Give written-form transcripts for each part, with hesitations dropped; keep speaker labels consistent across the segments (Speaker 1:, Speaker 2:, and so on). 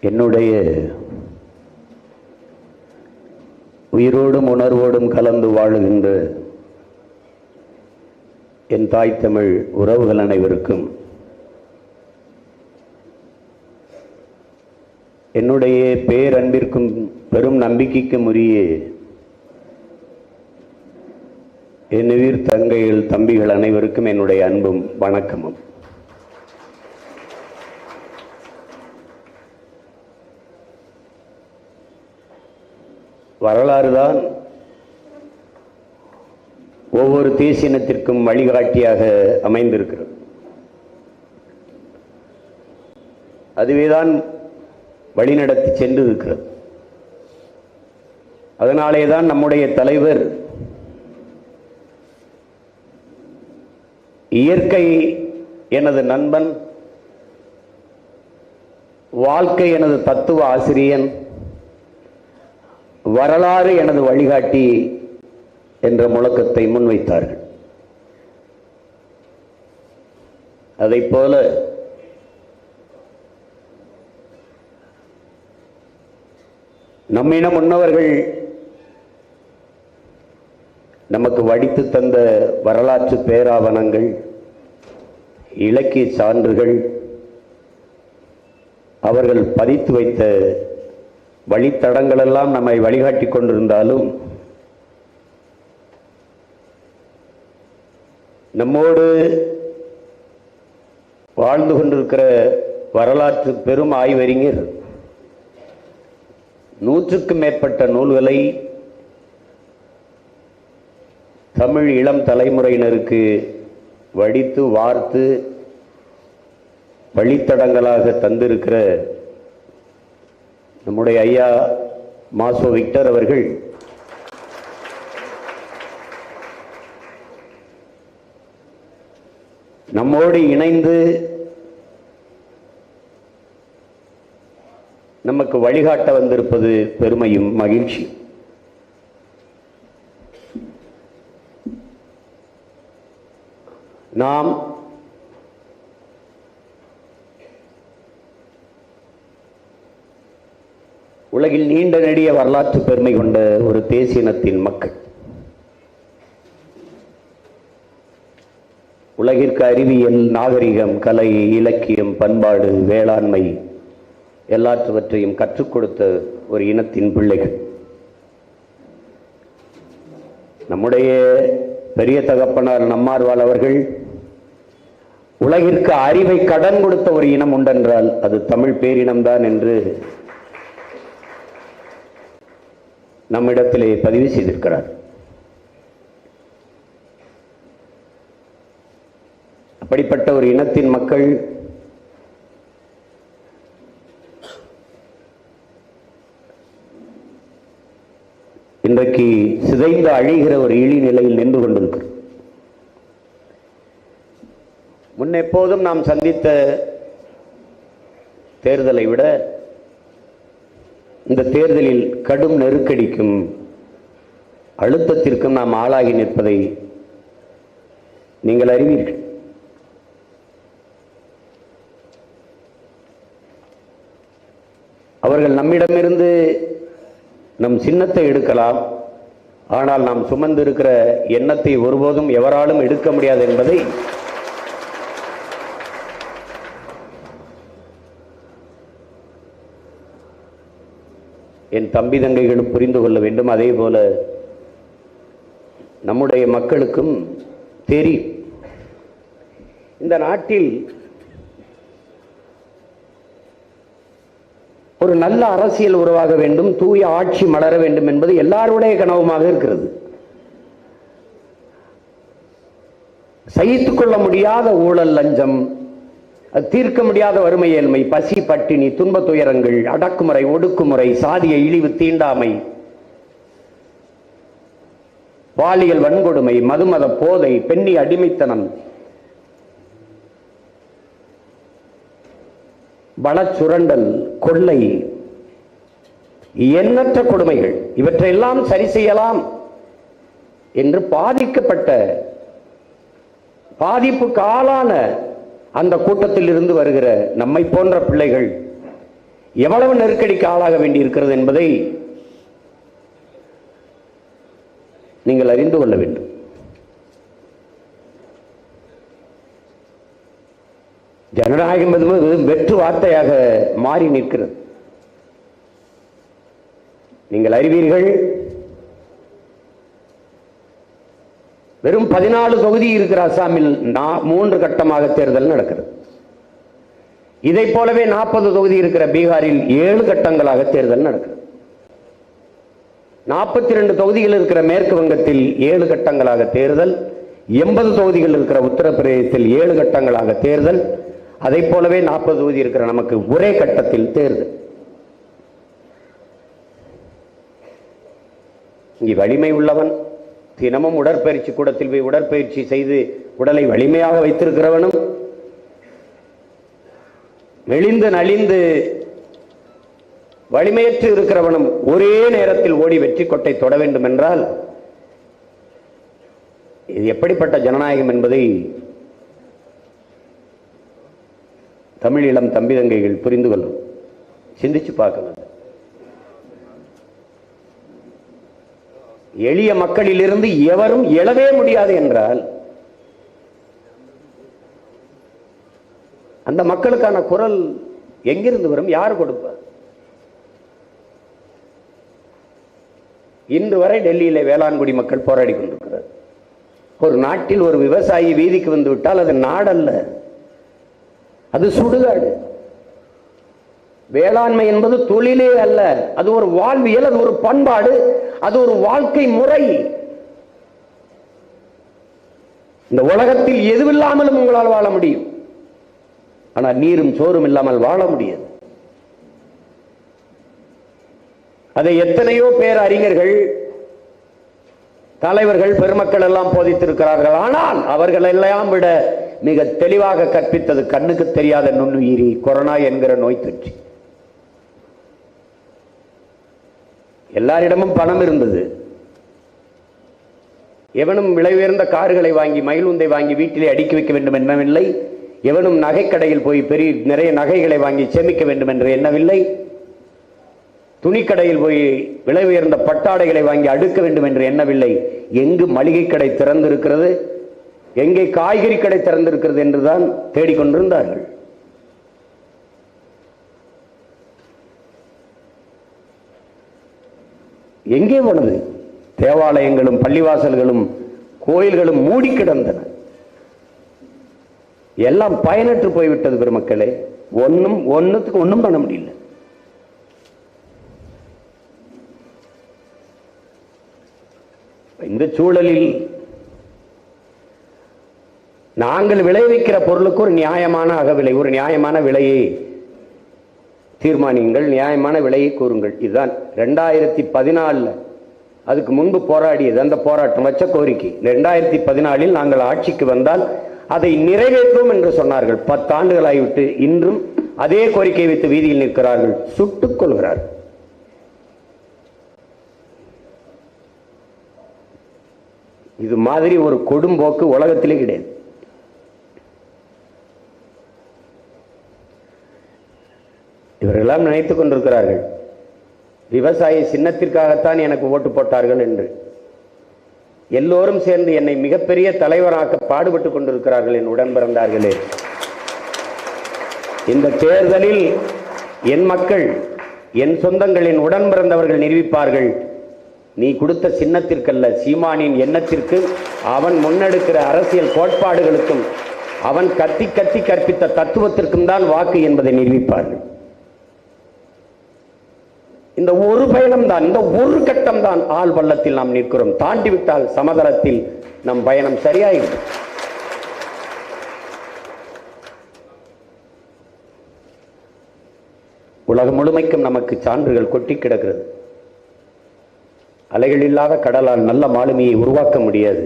Speaker 1: என்னுடைய உயிரோடும் உணர்வோடும் கலந்து வாழுகின்ற என் தாய் தமிழ் உறவுகள் அனைவருக்கும் என்னுடைய பேரன்பிற்கும் பெரும் நம்பிக்கைக்கும் உரிய என் உயிர் தங்கைகள் தம்பிகள் அனைவருக்கும் என்னுடைய அன்பும் வணக்கமும். வரலாறுதான் ஒவ்வொரு தேசியத்திற்கும் வழிகாட்டியாக அமைந்திருக்கிறது. அதுவேதான் வழிநடத்தி சென்று இருக்கிறது. அதனாலேதான் நம்முடைய தலைவர் இயற்கை எனது நண்பன், வாழ்க்கை எனது தத்துவ ஆசிரியன், வரலாறு எனது வழிகாட்டி என்ற முழக்கத்தை முன்வைத்தார்கள். அதைப்போல நம்மிடம் முன்னவர்கள் நமக்கு வடித்து தந்த வரலாற்று பேராவணங்கள், இலக்கிய சான்றுகள், அவர்கள் பதித்து வைத்த வழித்தடங்களெல்லாம் நம்மை வழிகாட்டி கொண்டிருந்தாலும் நம்மோடு வாழ்ந்து கொண்டிருக்கிற வரலாற்று பெரும் ஆய்வறிஞர் 100க்கும் மேற்பட்ட நூல்களை தமிழ் இளம் தலைமுறையினருக்கு வடித்து வார்த்து வழித்தடங்களாக தந்திருக்கிற நம்முடைய ஐயா மாசோ விக்டர் அவர்கள் நம்மோடு இணைந்து நமக்கு வழிகாட்ட வந்திருப்பது பெருமையும் மகிழ்ச்சி. நாம் உலகில் நீண்ட நெடிய வரலாற்று பெருமை கொண்ட ஒரு தேசியனத்தின் மக்கள். உலகிற்கு அறிவியல், நாகரிகம், கலை, இலக்கியம், பண்பாடு, வேளாண்மை எல்லாற்றுவற்றையும் கற்றுக் கொடுத்த ஒரு இனத்தின் பிள்ளைகள். நம்முடைய பெரிய தகப்பனார் நம்மாழ்வார் அவர்கள் உலகிற்கு அறிவை கடன் கொடுத்த ஒரு இனம் உண்டென்றால் அது தமிழ் பேரினம்தான் என்று நம்மிடத்திலே பதிவு செய்திருக்கிறார். அப்படிப்பட்ட ஒரு இனத்தின் மக்கள் இன்றைக்கு சிதைந்து அழிகிற ஒரு இழி நிலையில் நின்று கொண்டிருக்கிறது. முன்னெப்போதும் நாம் சந்தித்த தேர்தலை விட இந்த தேர்தலில் கடும் நெருக்கடிக்கும் அழுத்தத்திற்கும் நாம் ஆளாகி நிற்பதை நீங்கள் அறிவீர்கள். அவர்கள் நம்மிடமிருந்து நம் சின்னத்தை எடுக்கலாம், ஆனால் நாம் சுமந்திருக்கிற எண்ணத்தை ஒருபோதும் எவராலும் எடுக்க முடியாது என்பதை என் தம்பி தங்கைகளும் புரிந்து கொள்ள வேண்டும். அதே போல நம்முடைய மக்களுக்கும் தெரியும். இந்த நாட்டில் ஒரு நல்ல அரசியல் உருவாக வேண்டும், தூய ஆட்சி மலர வேண்டும் என்பது எல்லாருடைய கனவுமாக இருக்கிறது. சகித்துக் கொள்ள முடியாத ஊழல், லஞ்சம், தீர்க்க முடியாத வறுமை, ஏழ்மை, பசி, பட்டினி, துன்ப துயரங்கள், அடக்குமுறை, ஒடுக்குமுறை, சாதிய இழிவு, தீண்டாமை, பாலியல் வன்கொடுமை, மதுமத போதை, பெண்ணி அடிமைத்தனம், வளச்சுரண்டல், கொள்ளை, எண்ணற்ற கொடுமைகள், இவற்றையெல்லாம் சரி செய்யலாம் என்று பாதிக்கப்பட்ட, பாதிப்புக்கு ஆளான அந்த கூட்டத்தில் இருந்து வருகிற நம்மை போன்ற பிள்ளைகள் எவ்வளவு நெருக்கடிக்கு ஆளாக வேண்டி இருக்கிறது என்பதை நீங்கள் அறிந்து கொள்ள வேண்டும். ஜனநாயகம் என்பது வெற்று வார்த்தையாக மாறி நிற்கிறது. நீங்கள் அறிவீர்கள், வெறும் 14 தொகுதி இருக்கிற அசாமில் 3 கட்டமாக தேர்தல் நடக்கிறது. இதை போலவே 40 தொகுதி இருக்கிற பீகாரில் 7 கட்டங்களாக தேர்தல் நடக்கிறது. 42 தொகுதிகள் இருக்கிற மேற்கு வங்கத்தில் 7 கட்டங்களாக தேர்தல். 80 தொகுதிகள் இருக்கிற உத்தரப்பிரதேசத்தில் 7 கட்டங்களாக தேர்தல். அதை போலவே 40 தொகுதி இருக்கிற நமக்கு ஒரே கட்டத்தில் தேர்தல். இங்கே வலிமை உள்ளவன், தினமும் உடற்பயிற்சி கூடத்தில் போய் உடற்பயிற்சி செய்து உடலை வலிமையாக வைத்திருக்கிறவனும், மெலிந்து நலிந்து வலிமையற்று இருக்கிறவனும் ஒரே நேரத்தில் ஓடி வெற்றி கொட்டை தொட வேண்டும் என்றால் இது எப்படிப்பட்ட ஜனநாயகம் என்பதை தமிழ் இளம் தம்பி தங்கைகள் புரிந்து கொள்ளும். சிந்திச்சு பார்க்கணும். எளிய மக்களிலிருந்து எவரும் எழவே முடியாது என்றால் அந்த மக்களுக்கான குரல் எங்கிருந்து வரும்? யார் கொடுப்பார்? இன்று வரை டெல்லியிலே வேளாண்குடி மக்கள் போராடி கொண்டிருக்கிறார். ஒரு நாட்டில் ஒரு விவசாயி வீதிக்கு வந்து விட்டால் அது நாடல்ல, அது சுடுகாடு. வேளாண்மை என்பது தொழிலே அல்ல, அது ஒரு வாழ்வியல், அது ஒரு பண்பாடு, அது ஒரு வாழ்க்கை முறை. இந்த உலகத்தில் எதுவில்லாமலும் உங்களால் வாழ முடியும், ஆனால் நீரும் சோறும் இல்லாமல் வாழ முடியாது. அதை எத்தனையோ பேர் அறிஞர்கள், தலைவர்கள், பெருமக்கள் எல்லாம் போதித்திருக்கிறார்கள். ஆனால் அவர்கள் எல்லாம் விட மிக தெளிவாக கற்பித்தது கண்ணுக்கு தெரியாத நுண்ணுயிரி கொரோனா என்கிற நோய் தொற்று. எல்லாரிடமும் பணம் இருந்தது. எவனும் விலை உயர்ந்த கார்களை வாங்கி மயிலுந்தை வாங்கி வீட்டிலே அடுக்கி வைக்க வேண்டும் என்னவில்லை. எவனும் நகைக்கடையில் போய் நிறைய நகைகளை வாங்கி சேமிக்க வேண்டும் என்று எண்ணவில்லை. துணிக்கடையில் போய் விலை உயர்ந்த பட்டாடைகளை வாங்கி அடுக்க வேண்டும் என்று எண்ணவில்லை. எங்கு மளிகை கடை திறந்திருக்கிறது, எங்கே காய்கறி கடை திறந்திருக்கிறது என்றுதான் தேடிக்கொண்டிருந்தார்கள். எங்கே போனது? தேவாலயங்களும் பள்ளிவாசல்களும் கோயில்களும் மூடி கிடந்தன. எல்லாம் பயனற்று போய்விட்டது பெருமக்களே. ஒன்னுக்கு ஒன்னும் பண்ண முடியல. இந்த சூழலில் நாங்கள் விளைவிக்கிற பொருளுக்கு ஒரு நியாயமான அகவிலை, ஒரு நியாயமான விலையை தீர்மானியுங்கள், நியாயமான விலையை கூறுங்கள். இதுதான் 2014 அதுக்கு முன்பு போராடியது. அந்த போராட்டம் வச்ச கோரிக்கை 2014 நாங்கள் ஆட்சிக்கு வந்தால் அதை நிறைவேற்றுவோம் என்று சொன்னார்கள். 10 ஆண்டுகள் ஆகிவிட்டு இன்றும் அதே கோரிக்கை வைத்து வீதியில் நிற்கிறார்கள், சுட்டுக் கொள்கிறார்கள். இது மாதிரி ஒரு கொடும்போக்கு உலகத்திலே கிடையாது. இவர்களெல்லாம் நினைத்துக் கொண்டிருக்கிறார்கள் விவசாய சின்னத்திற்காகத்தான் எனக்கு ஓட்டு போட்டார்கள் என்று. எல்லோரும் சேர்ந்து என்னை மிகப்பெரிய தலைவராக்க பாடுபட்டுக் கொண்டிருக்கிறார்கள் என் உடன் பிறந்தார்களே. இந்த தேர்தலில் என் மக்கள், என் சொந்தங்களின் உடன் பிறந்தவர்கள் நிரூபிப்பார்கள், நீ கொடுத்த சின்னத்திற்கல்ல, சீமானின் எண்ணத்திற்கு, அவன் முன்னெடுக்கிற அரசியல் கோட்பாடுகளுக்கும், அவன் கத்தி கத்தி கற்பித்த தத்துவத்திற்கும் தான் வாக்கு என்பதை நிரூபிப்பார்கள். இந்த ஒரு பயணம் தான், இந்த ஒரு கட்டம் தான் ஆள் பள்ளத்தில் நாம் நிற்கிறோம். தாண்டிவிட்டால் சமதளத்தில் நம் பயணம் சரியாயிடும். உலகம் முழுமைக்கும் நமக்கு சான்றுகள் கொட்டி கிடக்கிறது. அலைகள் இல்லாத கடலால் நல்ல மாலுமியை உருவாக்க முடியாது.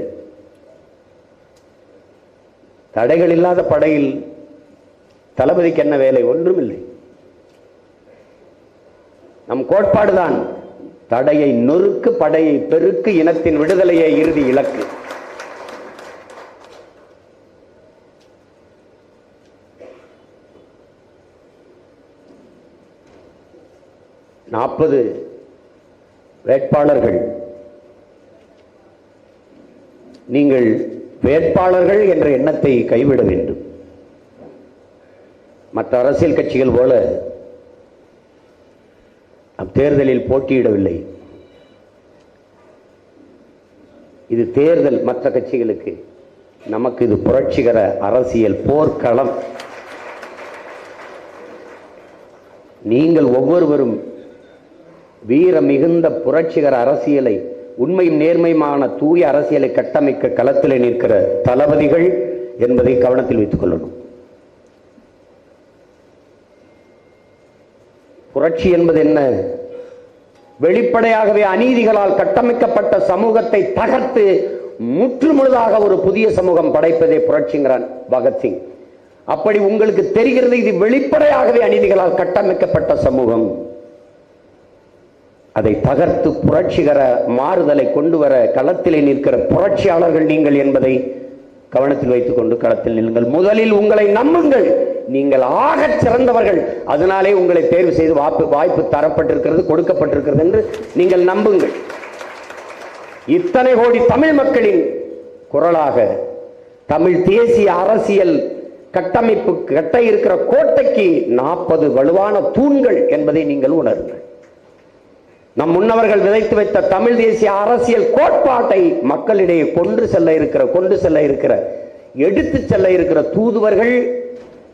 Speaker 1: தடைகள் இல்லாத படையில் தளபதிக்கு என்ன வேலை? ஒன்றுமில்லை. நம் கோட்பாடுதான் தடையை நொறுக்கு, படையை பெருக்கு, இனத்தின் விடுதலையை இறுதி இலக்கு. 40 வேட்பாளர்கள். நீங்கள் வேட்பாளர்கள் என்ற எண்ணத்தை கைவிட வேண்டும். மற்ற அரசியல் கட்சிகள் போல தேர்தலில் போட்டியிடவில்லை. இது தேர்தல். மற்ற கட்சிகளுக்கு, நமக்கு இது புரட்சிகர அரசியல் போர்க்களம். நீங்கள் ஒவ்வொருவரும் வீர மிகுந்த புரட்சிகர அரசியலை, உண்மையும் நேர்மையுமான தூய அரசியலை கட்டமைக்க களத்தில் நிற்கிற தளபதிகள் என்பதை கவனத்தில் வைத்துக் கொள்ளணும். புரட்சி என்பது என்ன? வெளிப்படையாகவே அநீதிகளால் கட்டமைக்கப்பட்ட சமூகத்தை தகர்த்து முற்றுமுழுதாக ஒரு புதிய சமூகம் படைப்பதே புரட்சிங்கிறான் பகத்சிங். அப்படி உங்களுக்கு தெரிகிறது, இது வெளிப்படையாகவே அநீதிகளால் கட்டமைக்கப்பட்ட சமூகம். அதை தகர்த்து புரட்சிகர மாறுதலை கொண்டு வர களத்திலே நிற்கிற புரட்சியாளர்கள் நீங்கள் என்பதை கவனத்தில் வைத்துக் கொண்டு களத்தில் நில்லுங்கள். முதலில் உங்களை நம்புங்கள். நீங்கள் ஆகச் சிறந்தவர்கள், அதனாலே உங்களை தேர்வு செய்து வாய்ப்பு தரப்பட்டிருக்கிறது, கொடுக்கப்பட்டிருக்கிறது என்று நீங்கள் நம்புங்கள். இத்தனை கோடி தமிழ் மக்களின் குரலாக தமிழ் தேசிய அரசியல் கட்டமைப்பு கட்ட இருக்கிற கோட்டைக்கு 40 வலுவான தூண்கள் என்பதை நீங்கள் உணருங்கள். நம் முன்னவர்கள் விதைத்து வைத்த தமிழ் தேசிய அரசியல் கோட்பாட்டை மக்களிடையே கொண்டு செல்ல இருக்கிற எடுத்து செல்ல இருக்கிற தூதுவர்கள்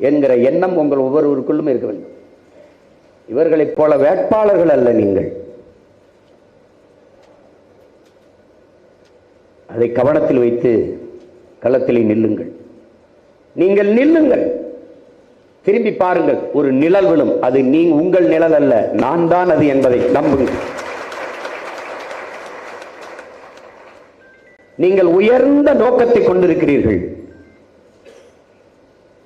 Speaker 1: என்கிற எண்ணம் உங்கள் ஒவ்வொருவருக்குள்ளும் இருக்க வேண்டும். இவர்களைப் போல வேட்பாளர்கள் அல்ல நீங்கள். அதை கவனத்தில் வைத்து களத்திலே நில்லுங்கள். நீங்கள் நில்லுங்கள். திரும்பி பாருங்கள், ஒரு நிழல் விழும். அது உங்கள் நிழல் அல்ல, நான் தான் அது என்பதை நம்புங்கள். நீங்கள் உயர்ந்த நோக்கத்தை கொண்டிருக்கிறீர்கள்.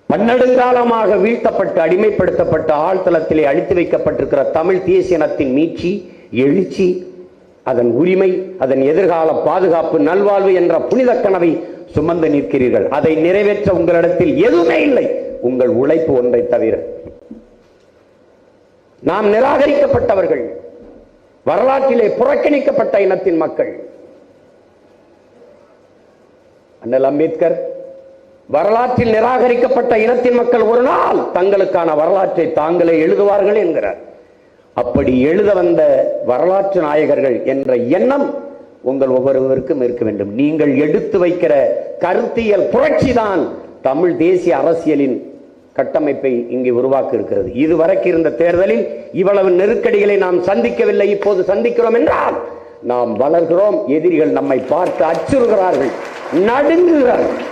Speaker 1: பன்னெடுங்காலமாக வீழ்த்தப்பட்டு அடிமைப்படுத்தப்பட்ட ஆழ்தளத்திலே அழித்து வைக்கப்பட்டிருக்கிற தமிழ் தேசியனத்தின் மீட்சி, எழுச்சி, அதன் உரிமை, அதன் எதிர்கால பாதுகாப்பு, நல்வாழ்வு என்ற புனித கனவை சுமந்து நிற்கிறீர்கள். அதை நிறைவேற்ற உங்களிடத்தில் எதுவுமே இல்லை, உங்கள் உழைப்பு ஒன்றை தவிர. நாம் நிராகரிக்கப்பட்டவர்கள், வரலாற்றிலே புறக்கணிக்கப்பட்ட இனத்தின் மக்கள். அண்ணல் அம்பேத்கர் வரலாற்றில் நிராகரிக்கப்பட்ட இனத்தின் மக்கள் ஒரு நாள் தங்களுக்கான வரலாற்றை தாங்களே எழுதுவார்கள் என்கிறார். அப்படி எழுத வந்த வரலாற்று நாயகர்கள் என்ற எண்ணம் உங்கள் ஒவ்வொருவருக்கும் இருக்க வேண்டும். நீங்கள் எடுத்து வைக்கிற கருத்தியல் புரட்சி தான் தமிழ் தேசிய அரசியலின் கட்டமைப்பை இங்கே உருவாக்க இருக்கிறது. இதுவரைக்கும் இருந்த தேர்தலில் இவ்வளவு நெருக்கடிகளை நாம் சந்திக்கவில்லை. இப்போது சந்திக்கிறோம் என்றால் நாம் வளர்கிறோம். எதிரிகள் நம்மை பார்த்து அச்சுறுகிறார்கள், நடுங்குகிறார்கள்.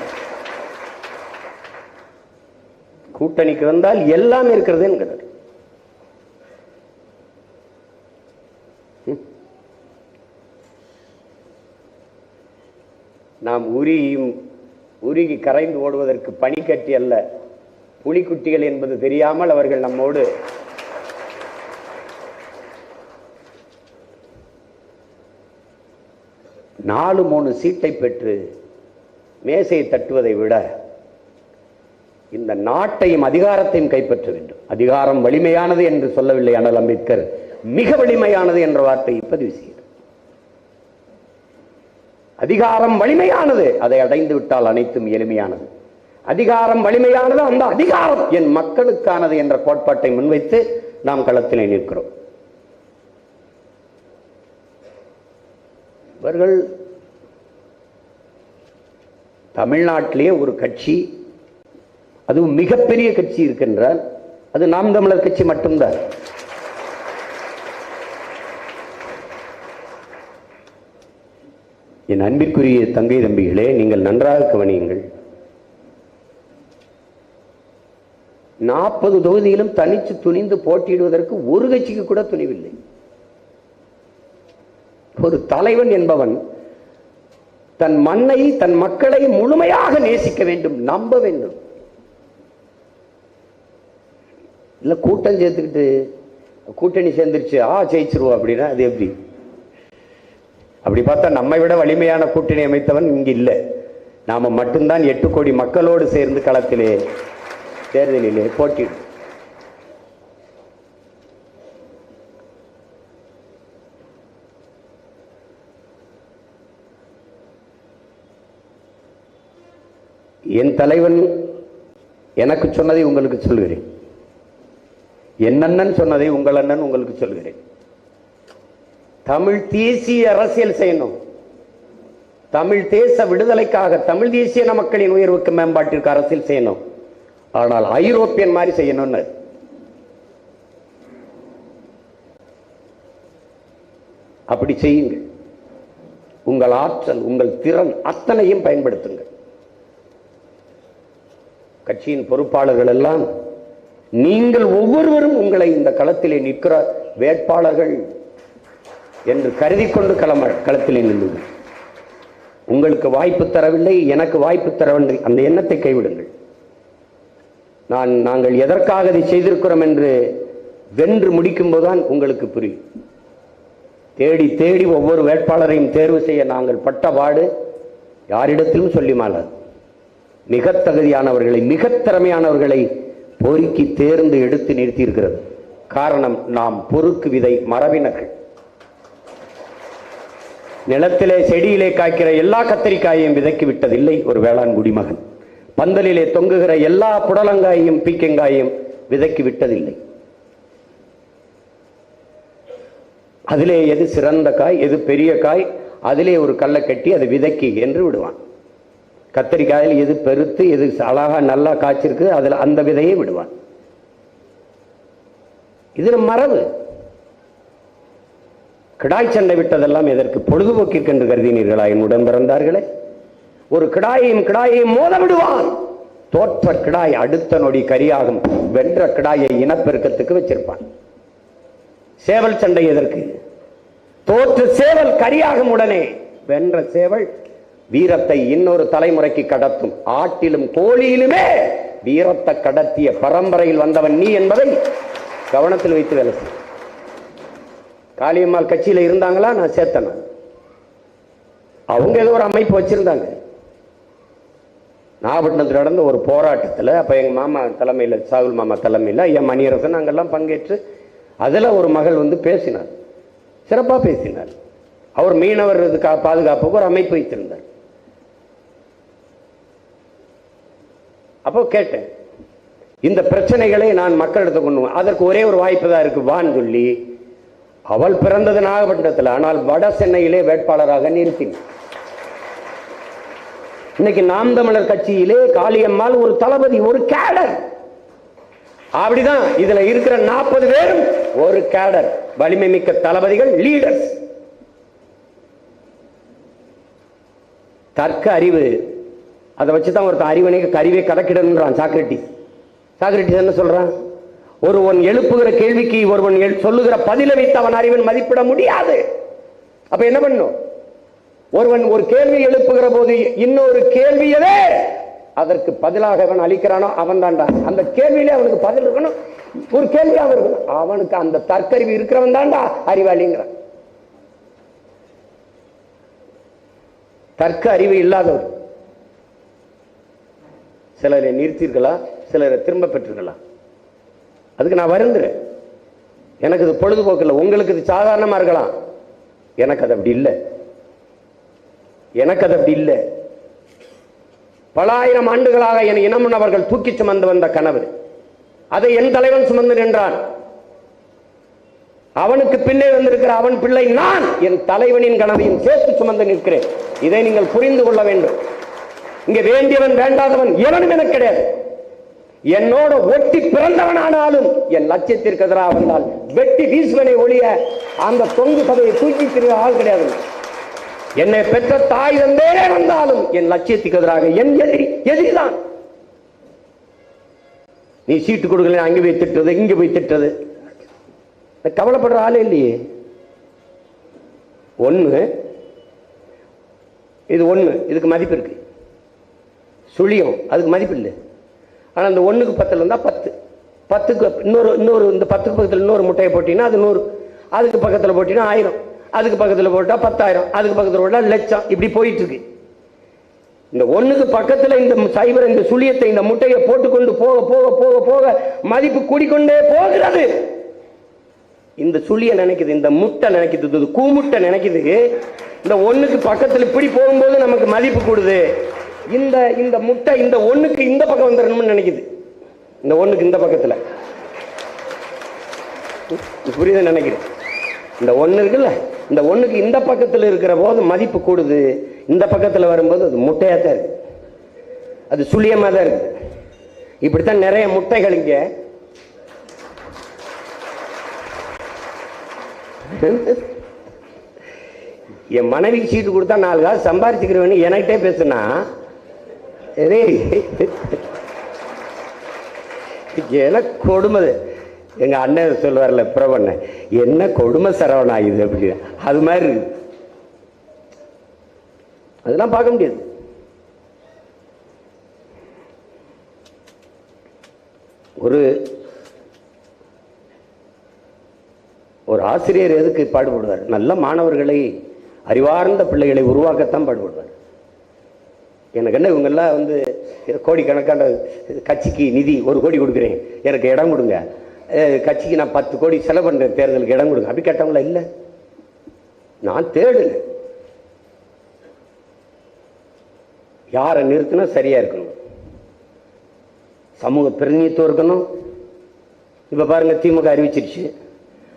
Speaker 1: கூட்டணிக்கு வந்தால் எல்லாம் இருக்கிறது என்கிறார். நாம் உருகி கரைந்து ஓடுவதற்கு பனிக்கட்டி அல்ல, புலிக்குட்டிகள் என்பது தெரியாமல் அவர்கள் நம்மோடு நாலு 3 சீட்டை பெற்று மேசையை தட்டுவதை விட இந்த நாட்டையும் அதிகாரத்தையும் கைப்பற்ற வேண்டும். அதிகாரம் வலிமையானது என்று சொல்லவில்லை அண்ணல் அம்பேத்கர், மிக வலிமையானது என்ற வார்த்தையை பதிவு செய்கிறார். அதிகாரம் வலிமையானது, அதை அடைந்து விட்டால் அனைத்தும் எளிமையானது. அதிகாரம் வலிமையானது, அந்த அதிகாரம் என் மக்களுக்கானது என்ற கோட்பாட்டை முன்வைத்து நாம் களத்திலே நிற்கிறோம். இவர்கள் தமிழ்நாட்டிலே ஒரு கட்சி, அதுவும் மிகப்பெரிய கட்சி இருக்கின்றார், அது நாம் தமிழர் கட்சி மட்டும்தான். என் அன்பிற்குரிய தங்கை தம்பிகளே, நீங்கள் நன்றாக கவனியுங்கள். 40 தொகுதியிலும் தனிச்சு துணிந்து போட்டியிடுவதற்கு ஒரு கட்சிக்கு கூட துணிவில்லை. ஒரு தலைவன் என்பவன் தன் மண்ணை, தன் மக்களை முழுமையாக நேசிக்க வேண்டும், நம்ப வேண்டும். இல்ல கூட்டம் சேர்த்துக்கிட்டு கூட்டணி சேர்ந்துருச்சு ஜெயிச்சிருவோம் அப்படின்னா அது எப்படி? அப்படி பார்த்தா நம்மை விட வலிமையான கூட்டணி அமைத்தவன் இங்கு இல்லை. நாம மட்டும்தான் 8 கோடி மக்களோடு சேர்ந்து களத்திலே தேர்தலிலே போட்டியிடும். என் தலைவன் எனக்கு சொன்னதை உங்களுக்கு சொல்கிறேன். என் அண்ணன் சொன்னதை உங்கள் அண்ணன் உங்களுக்கு சொல்கிறேன். தமிழ் தேசிய அரசியல் செய்யணும். தமிழ் தேச விடுதலைக்காக, தமிழ் தேசிய மக்களின் உயர்வுக்கு மேம்பாட்டிற்கு அரசியல் செய்யணும். ஆனால் ஐரோப்பியன் மாதிரி செய்யணும்னு. அப்படி செய்யுங்கள். உங்கள் ஆற்றல், உங்கள் திறன் அத்தனையும் பயன்படுத்துங்கள். கட்சியின் பொறுப்பாளர்கள் எல்லாம் நீங்கள் ஒவ்வொருவரும் உங்களை இந்த களத்திலே நிற்கிற வேட்பாளர்கள் என்று கருதி கொண்டு களத்திலே நின்றுங்கள். உங்களுக்கு வாய்ப்பு தரவில்லை, எனக்கு வாய்ப்பு தரவில்லை, அந்த எண்ணத்தை கைவிடுங்கள். நாங்கள் எதற்காக இதை செய்திருக்கிறோம் என்று வென்று முடிக்கும் போதுதான் உங்களுக்கு புரியும். தேடி தேடி ஒவ்வொரு வேட்பாளரையும் தேர்வு செய்ய நாங்கள் பட்ட பாடு யாரிடத்திலும் சொல்லி மாளாது. மிக தகுதியானவர்களை, மிக திறமையானவர்களை பொறுக்கி தேர்ந்து எடுத்து நிறுத்தி இருக்கிறது. காரணம், நாம் பொறுக்கு விதை மரபினர்கள். நிலத்திலே செடியிலே காய்க்கிற எல்லா கத்தரிக்காயையும் விதைக்கி விட்டதில்லை ஒரு வேளாண் குடிமகன். பந்தலிலே தொங்குகிற எல்லா புடலங்காயையும் பீக்கங்காயையும் விதைக்கி விட்டதில்லை. அதிலே எது சிறந்த காய், எது பெரிய காய், அதிலே ஒரு கல்லை கட்டி அதை விதைக்கி என்று விடுவான். கத்தரிக்காயில் எது பெருத்து, எது அழகா நல்லா காய்ச்சிருக்கு, அதில் அந்த விதையை விடுவான். இது மரபு. கிடாய் சண்டை விட்டதெல்லாம் எதற்கு? பொழுதுபோக்கிற்கு என்று கருதினீர்களா என்னுடன் பிறந்தார்களே? ஒரு கிடாயையும் மோத விடுவான். தோற்ற கிடாய் அடுத்த நொடி கரியாகும். வென்ற கிடாயை இனப்பெருக்கத்துக்கு வச்சிருப்பான். சேவல் சண்டை எதற்கு? தோற்று சேவல் கரியாகும் உடனே வென்ற சேவல் வீரத்தை இன்னொரு தலைமுறைக்கு கடத்தும். ஆட்டிலும் கோழியிலுமே வீரத்தை கடத்திய பரம்பரையில் வந்தவன் நீ என்பதை கவனத்தில் வைத்து வேலை செய். காளியம்மாள் கட்சியில இருந்தாங்களா? நான் சேர்த்தேன். அவங்க ஏதோ ஒரு அமைப்பு வச்சிருந்தாங்க. நாகப்பட்டினத்தில் நடந்த ஒரு போராட்டத்தில் அப்ப எங்க மாமா தலைமையில், சாகுல் மாமா தலைமையில் என் மணியரசன் அங்கெல்லாம் பங்கேற்று அதுல ஒரு மகள் வந்து பேசினார். சிறப்பா பேசினார். அவர் மீனவர் பாதுகாப்புக்கு ஒரு அமைப்பு வைத்திருந்தார். அப்போ கேட்டேன், இந்த பிரச்சனைகளை நான் மக்களிடத்தை கொண்டு அதற்கு ஒரே ஒரு வாய்ப்பு தான் இருக்கு, வான்னு சொல்லி அவள் பிறந்தது நாகப்பட்டினத்தில், ஆனால் வட சென்னையிலே வேட்பாளராக நிறுத்தினார். இன்னைக்கு நாம் தமிழர் கட்சியிலே காளியம்மாள் ஒரு தளபதி, ஒரு கேடர். அப்படிதான் இதுல இருக்கிற 40 பேரும் ஒரு கேடர், வலிமை மிக்க தளபதிகள், லீடர்ஸ். தர்க்க அறிவு, அதை வச்சுதான் ஒருத்தன் அறிவனைக்கு அறிவை கணக்கிடன்றான் சாக்ரட்டிஸ். சாக்ரட்டிஸ் என்ன சொல்றான்? ஒருவன் எழுப்புகிற கேள்விக்கு ஒருவன் சொல்லுகிற பதிலை வைத்து அவன் அறிவன் மதிப்பிட முடியாது. அப்ப என்ன பண்ணும்? ஒருவன் ஒரு கேள்வி எழுப்புகிற போது இன்னொரு கேள்வியவே அதற்கு பதிலாக அவன் அளிக்கிறானோ அவன் தான்டா. அந்த கேள்வியிலே அவனுக்கு பதில் இருக்கணும், ஒரு கேள்வியாக இருக்கணும். அவனுக்கு அந்த தற்கறிவு இருக்கிறவன் தான்டா அறிவாளிங்கிறான். தர்க்க அறிவு இல்லாதவர் சிலரை நிறுத்திருக்கலாம், சிலரை திரும்ப பெற்றிருக்கலாம். அதுக்கு நான் வருந்துறேன். எனக்கு இது பொழுதுபோக்கு இல்லை, உங்களுக்கு இது சாதாரணமா இருக்கலாம். எனக்கு அது அப்படி இல்லை. எனக்கு அது அப்படி இல்லை. பல ஆயிரம் ஆண்டுகளாக என் இனமுன்னவர்கள் தூக்கி சுமந்து வந்த கனவு, அதை என் தலைவன் சுமந்து நின்றான். அவனுக்கு பின்னே வந்திருக்கிற அவன் பிள்ளை நான் என் தலைவனின் கனவையும் சேர்த்து சுமந்து நிற்கிறேன். இதை நீங்கள் புரிந்து கொள்ள வேண்டும். இங்க வேண்டியவன் வேண்டாதவன் எவனும் எனக்கு கிடையாது. என்னோட ஒட்டி பிறந்தவனானாலும் என் லட்சியத்திற்கு எதிராக வந்தால் வெட்டி வீசுவனை ஒழிய அந்த தொங்கு சபையை தூக்கி திரு ஆள் கிடையாது. என்னை பெற்ற தாய் தந்தே வந்தாலும் என் லட்சியத்துக்கு எதிராக என் எதிரிதான். நீ சீட்டு கொடுக்கல, அங்கே போய் திட்டுறது, இங்க போய் திட்டுறது, கவலைப்படுற ஆளே இல்லையே. ஒண்ணு இது, ஒண்ணு இதுக்கு மதிப்பு இருக்கு. சுழியம் அதுக்கு மதிப்பு இல்லை. ஆனா அந்த 1க்கு 10 இருந்தா 10, 10க்கு இன்னொரு இந்த 10க்கு பக்கத்தில் இன்னொரு முட்டையை போட்டீங்கன்னா அது 100, அதுக்கு பக்கத்தில் போட்டீங்கன்னா 1000, அதுக்கு பக்கத்தில் போட்டா 10,000, அதுக்கு பக்கத்தில் போட்டா லட்சம். இப்படி போயிட்டு இருக்கு. இந்த 1க்கு பக்கத்தில் இந்த சைபர், இந்த சுழியத்தை, இந்த முட்டையை போட்டுக்கொண்டு போக போக போக போக மதிப்பு கூடிக்கொண்டே போகிறது. இந்த சுழிய நினைக்குது, இந்த முட்டை நினைக்குது, கூமுட்டை நினைக்குது. இந்த 1க்கு பக்கத்தில் இப்படி போகும்போது நமக்கு மதிப்பு கூடுது. இந்த இந்த முட்டை இந்த ஒண்ணுக்கு இந்த பக்கம் வந்துடணும்னு நினைக்குது. இந்த ஒண்ணுக்கு இந்த பக்கத்துல புரியுது நினைக்கிறேன். இந்த ஒண்ணு இருக்குல்ல, இந்த ஒண்ணுக்கு இந்த பக்கத்தில் இருக்கிற போது மதிப்பு கூடுது, இந்த பக்கத்தில் வரும்போது அது முட்டையா தான் இருக்கு, அது சுழியமா தான் இருக்கு. இப்படித்தான் நிறைய முட்டைகள் இங்க. என் மனைவிக்கு சீட்டு கொடுத்தா 4 காசு சம்பாரிச்சுக்கிறவனு என்கிட்டே பேசுனா எனக்கு கொடுமை. எங்க அண்ணன் சொல்லுவார்ல பிரபண்ண, என்ன கொடுமை சரவணா இது அப்படி, அது மாதிரி இருக்கு. அதெல்லாம் பார்க்க முடியாது. ஒரு ஆசிரியர் எதுக்கு பாடுபடுவார்? நல்ல மாணவர்களை, அறிவார்ந்த பிள்ளைகளை உருவாக்கத்தான் பாடுபடுவார். எனக்கு என்ன இவங்கெல்லாம் வந்து கோடிக்கணக்கான கட்சிக்கு நிதி 1 கோடி கொடுக்குறேன், எனக்கு இடம் கொடுங்க, கட்சிக்கு நான் 10 கோடி செலவு பண்ணுறேன், தேர்தலுக்கு இடம் கொடுங்க, அப்படி கேட்டவங்கள இல்லை. நான் தேடுனேன், யாரை நிறுத்தினா சரியா இருக்கணும், சமூக பிரதிநிதித்துவம் இருக்கணும். இப்ப பாருங்க, திமுக அறிவிச்சிருச்சு,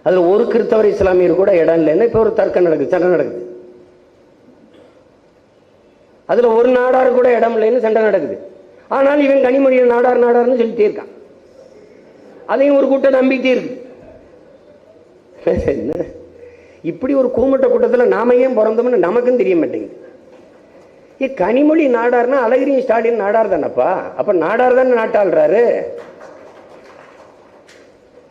Speaker 1: அதுல ஒரு கிறிஸ்தவர் இஸ்லாமியர் கூட இடம் இல்லைன்னா இப்ப ஒரு தர்க்கம் நடக்குது, சண்டை நடக்குது. அதுல ஒரு நாடார் கூட இடம் இல்லைன்னு சண்டை நடக்குது. ஆனால் இவன் கனிமொழியை நாடார் நாடார்னு சொல்லிட்டே இருக்கான். அதையும் ஒரு கூட்டம் நம்பிக்கிட்டே இருக்கு. இப்படி ஒரு கூமட்ட கூட்டத்தில் நாம ஏன் பிறந்தோம்னு நமக்கும் தெரிய மாட்டேங்குது. கனிமொழி நாடார்னா அழகிரி ஸ்டாலின் நாடார் தானப்பா, அப்ப நாடார் தானே நாட்டாளுறாரு.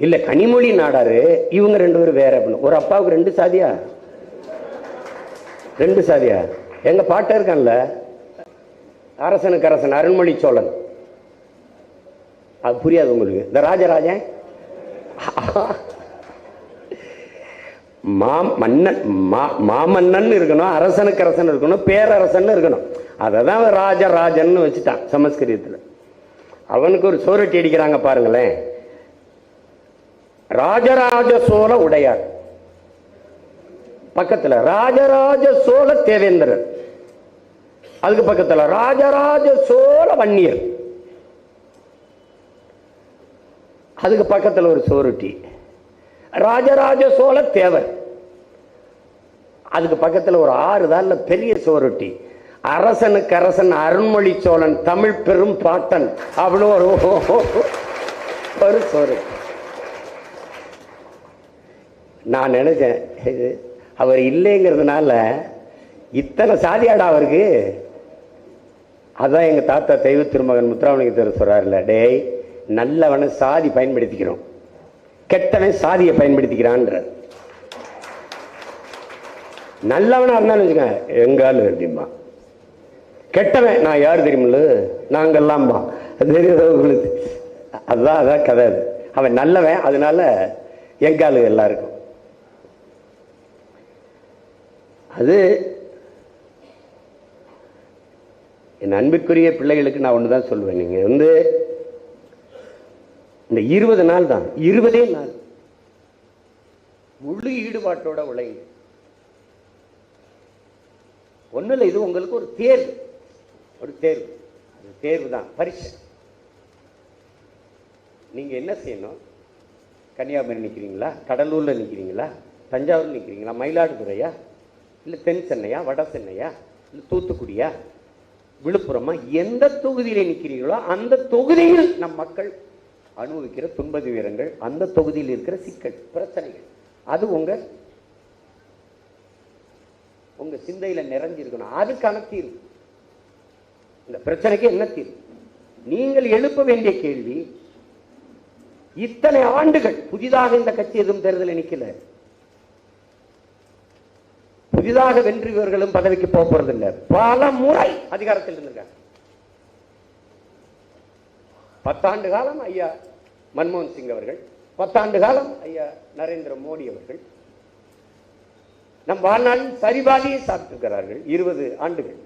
Speaker 1: இல்ல கனிமொழி நாடாரு, இவங்க 2 பேரும் வேற. ஒரு அப்பாவுக்கு 2 சாதியா? 2 சாதியா? எங்க பாட்ட இருக்கான்ல, அரசனுக்கு அரசன் அருண்மொழி சோழன், அது புரியாது உங்களுக்கு. இந்த ராஜராஜன் மாமன்னன் இருக்கணும், அரசனுக்கு அரசன் இருக்கணும், பேரரசன் இருக்கணும். அததான் ராஜராஜன் வச்சுட்டான் சமஸ்கிருதத்தில். அவனுக்கு ஒரு சோரட்டி அடிக்கிறாங்க பாருங்களேன். ராஜராஜ சோழ உடையார், பக்கத்துல ராஜராஜ சோழ தேவேந்திரர், அதுக்கு பக்கத்துல ராஜராஜ சோழ வன்னியர், அதுக்கு பக்கத்துல ஒரு சோறுட்டி ராஜராஜ சோழ தேவர், அதுக்கு பக்கத்துல ஒரு 6 தான் பெரிய சோறுட்டி அரசனுக்கு அரசன் அருண்மொழி சோழன் தமிழ் பெரும் பாட்டன், அவ்வளோ ஒரு சோறு. நான் நினைச்சேன், அவர் இல்லைங்கிறதுனால இத்தனை சாதியாடா அவருக்கு. அதான் எங்க தாத்தா தெய்வ திருமகன் முத்துராமலிங்கத்தர் சொல்றாருல, டேய் நல்லவனை சாதி பயன்படுத்திக்கிறோம், கெட்டவன் சாதியை பயன்படுத்திக்கிறான்ற. நல்லவனா இருந்தாலும் வச்சுக்க எங்காலு அப்படிமா, கெட்டவன் நான் யார் தெரியுமில்ல, நாங்கெல்லாம் தெரியாதவங்களுக்கு. அதான் கதை. அவன் நல்லவன், அதனால எங்காலு எல்லாருக்கும். அது என் அன்பிற்குரிய பிள்ளைகளுக்கு நான் ஒண்ணுதான் சொல்லுவேன். நீங்க வந்து இந்த 20 நாள் தான், 20 நாள் முழு ஈடுபாட்டோட உழைங்க. ஒண்ணு இல்லை, இது உங்களுக்கு ஒரு தேர்வு, ஒரு தேர்வு, தேர்வு தான், பரீட்சை. நீங்க என்ன செய்யணும்? கன்னியாகுமரி நிற்கிறீங்களா, கடலூர்ல நிற்கிறீங்களா, தஞ்சாவூர் நிற்கிறீங்களா, மயிலாடுதுறையா, இல்லை தென் சென்னையா, வட சென்னையா, இல்லை தூத்துக்குடியா, விழுப்புரமா, எந்த தொகுதியில நிற்கிறீங்களோ அந்த தொகுதியில் நம் மக்கள் அனுபவிக்கிற துன்ப துயரங்கள், அந்த தொகுதியில் இருக்கிற சிக்கல் பிரச்சனைகள், அது உங்க சிந்தையில நிறைஞ்சிருக்கணும். அதுக்கான தீர்வு. இந்த பிரச்சனைக்கு என்ன தீர்வு? நீங்கள் எழுப்ப வேண்டிய கேள்வி, இத்தனை ஆண்டுகள் புதிதாக இந்த கட்சி எதுவும் தேர்தலில் நிக்கல, புதிதாக வென்றியவர்களும் பதவிக்கு போறதில்லை, பல முறை அதிகாரத்தில் இருந்திருக்காங்க. 10 ஆண்டு காலம் ஐயா மன்மோகன் சிங் அவர்கள், 10 ஆண்டு காலம் ஐயா நரேந்திர மோடி அவர்கள் நம் வாழ்நாளில் சரிபாதியை சாப்பிட்டிருக்கிறார்கள். 20 ஆண்டுகள்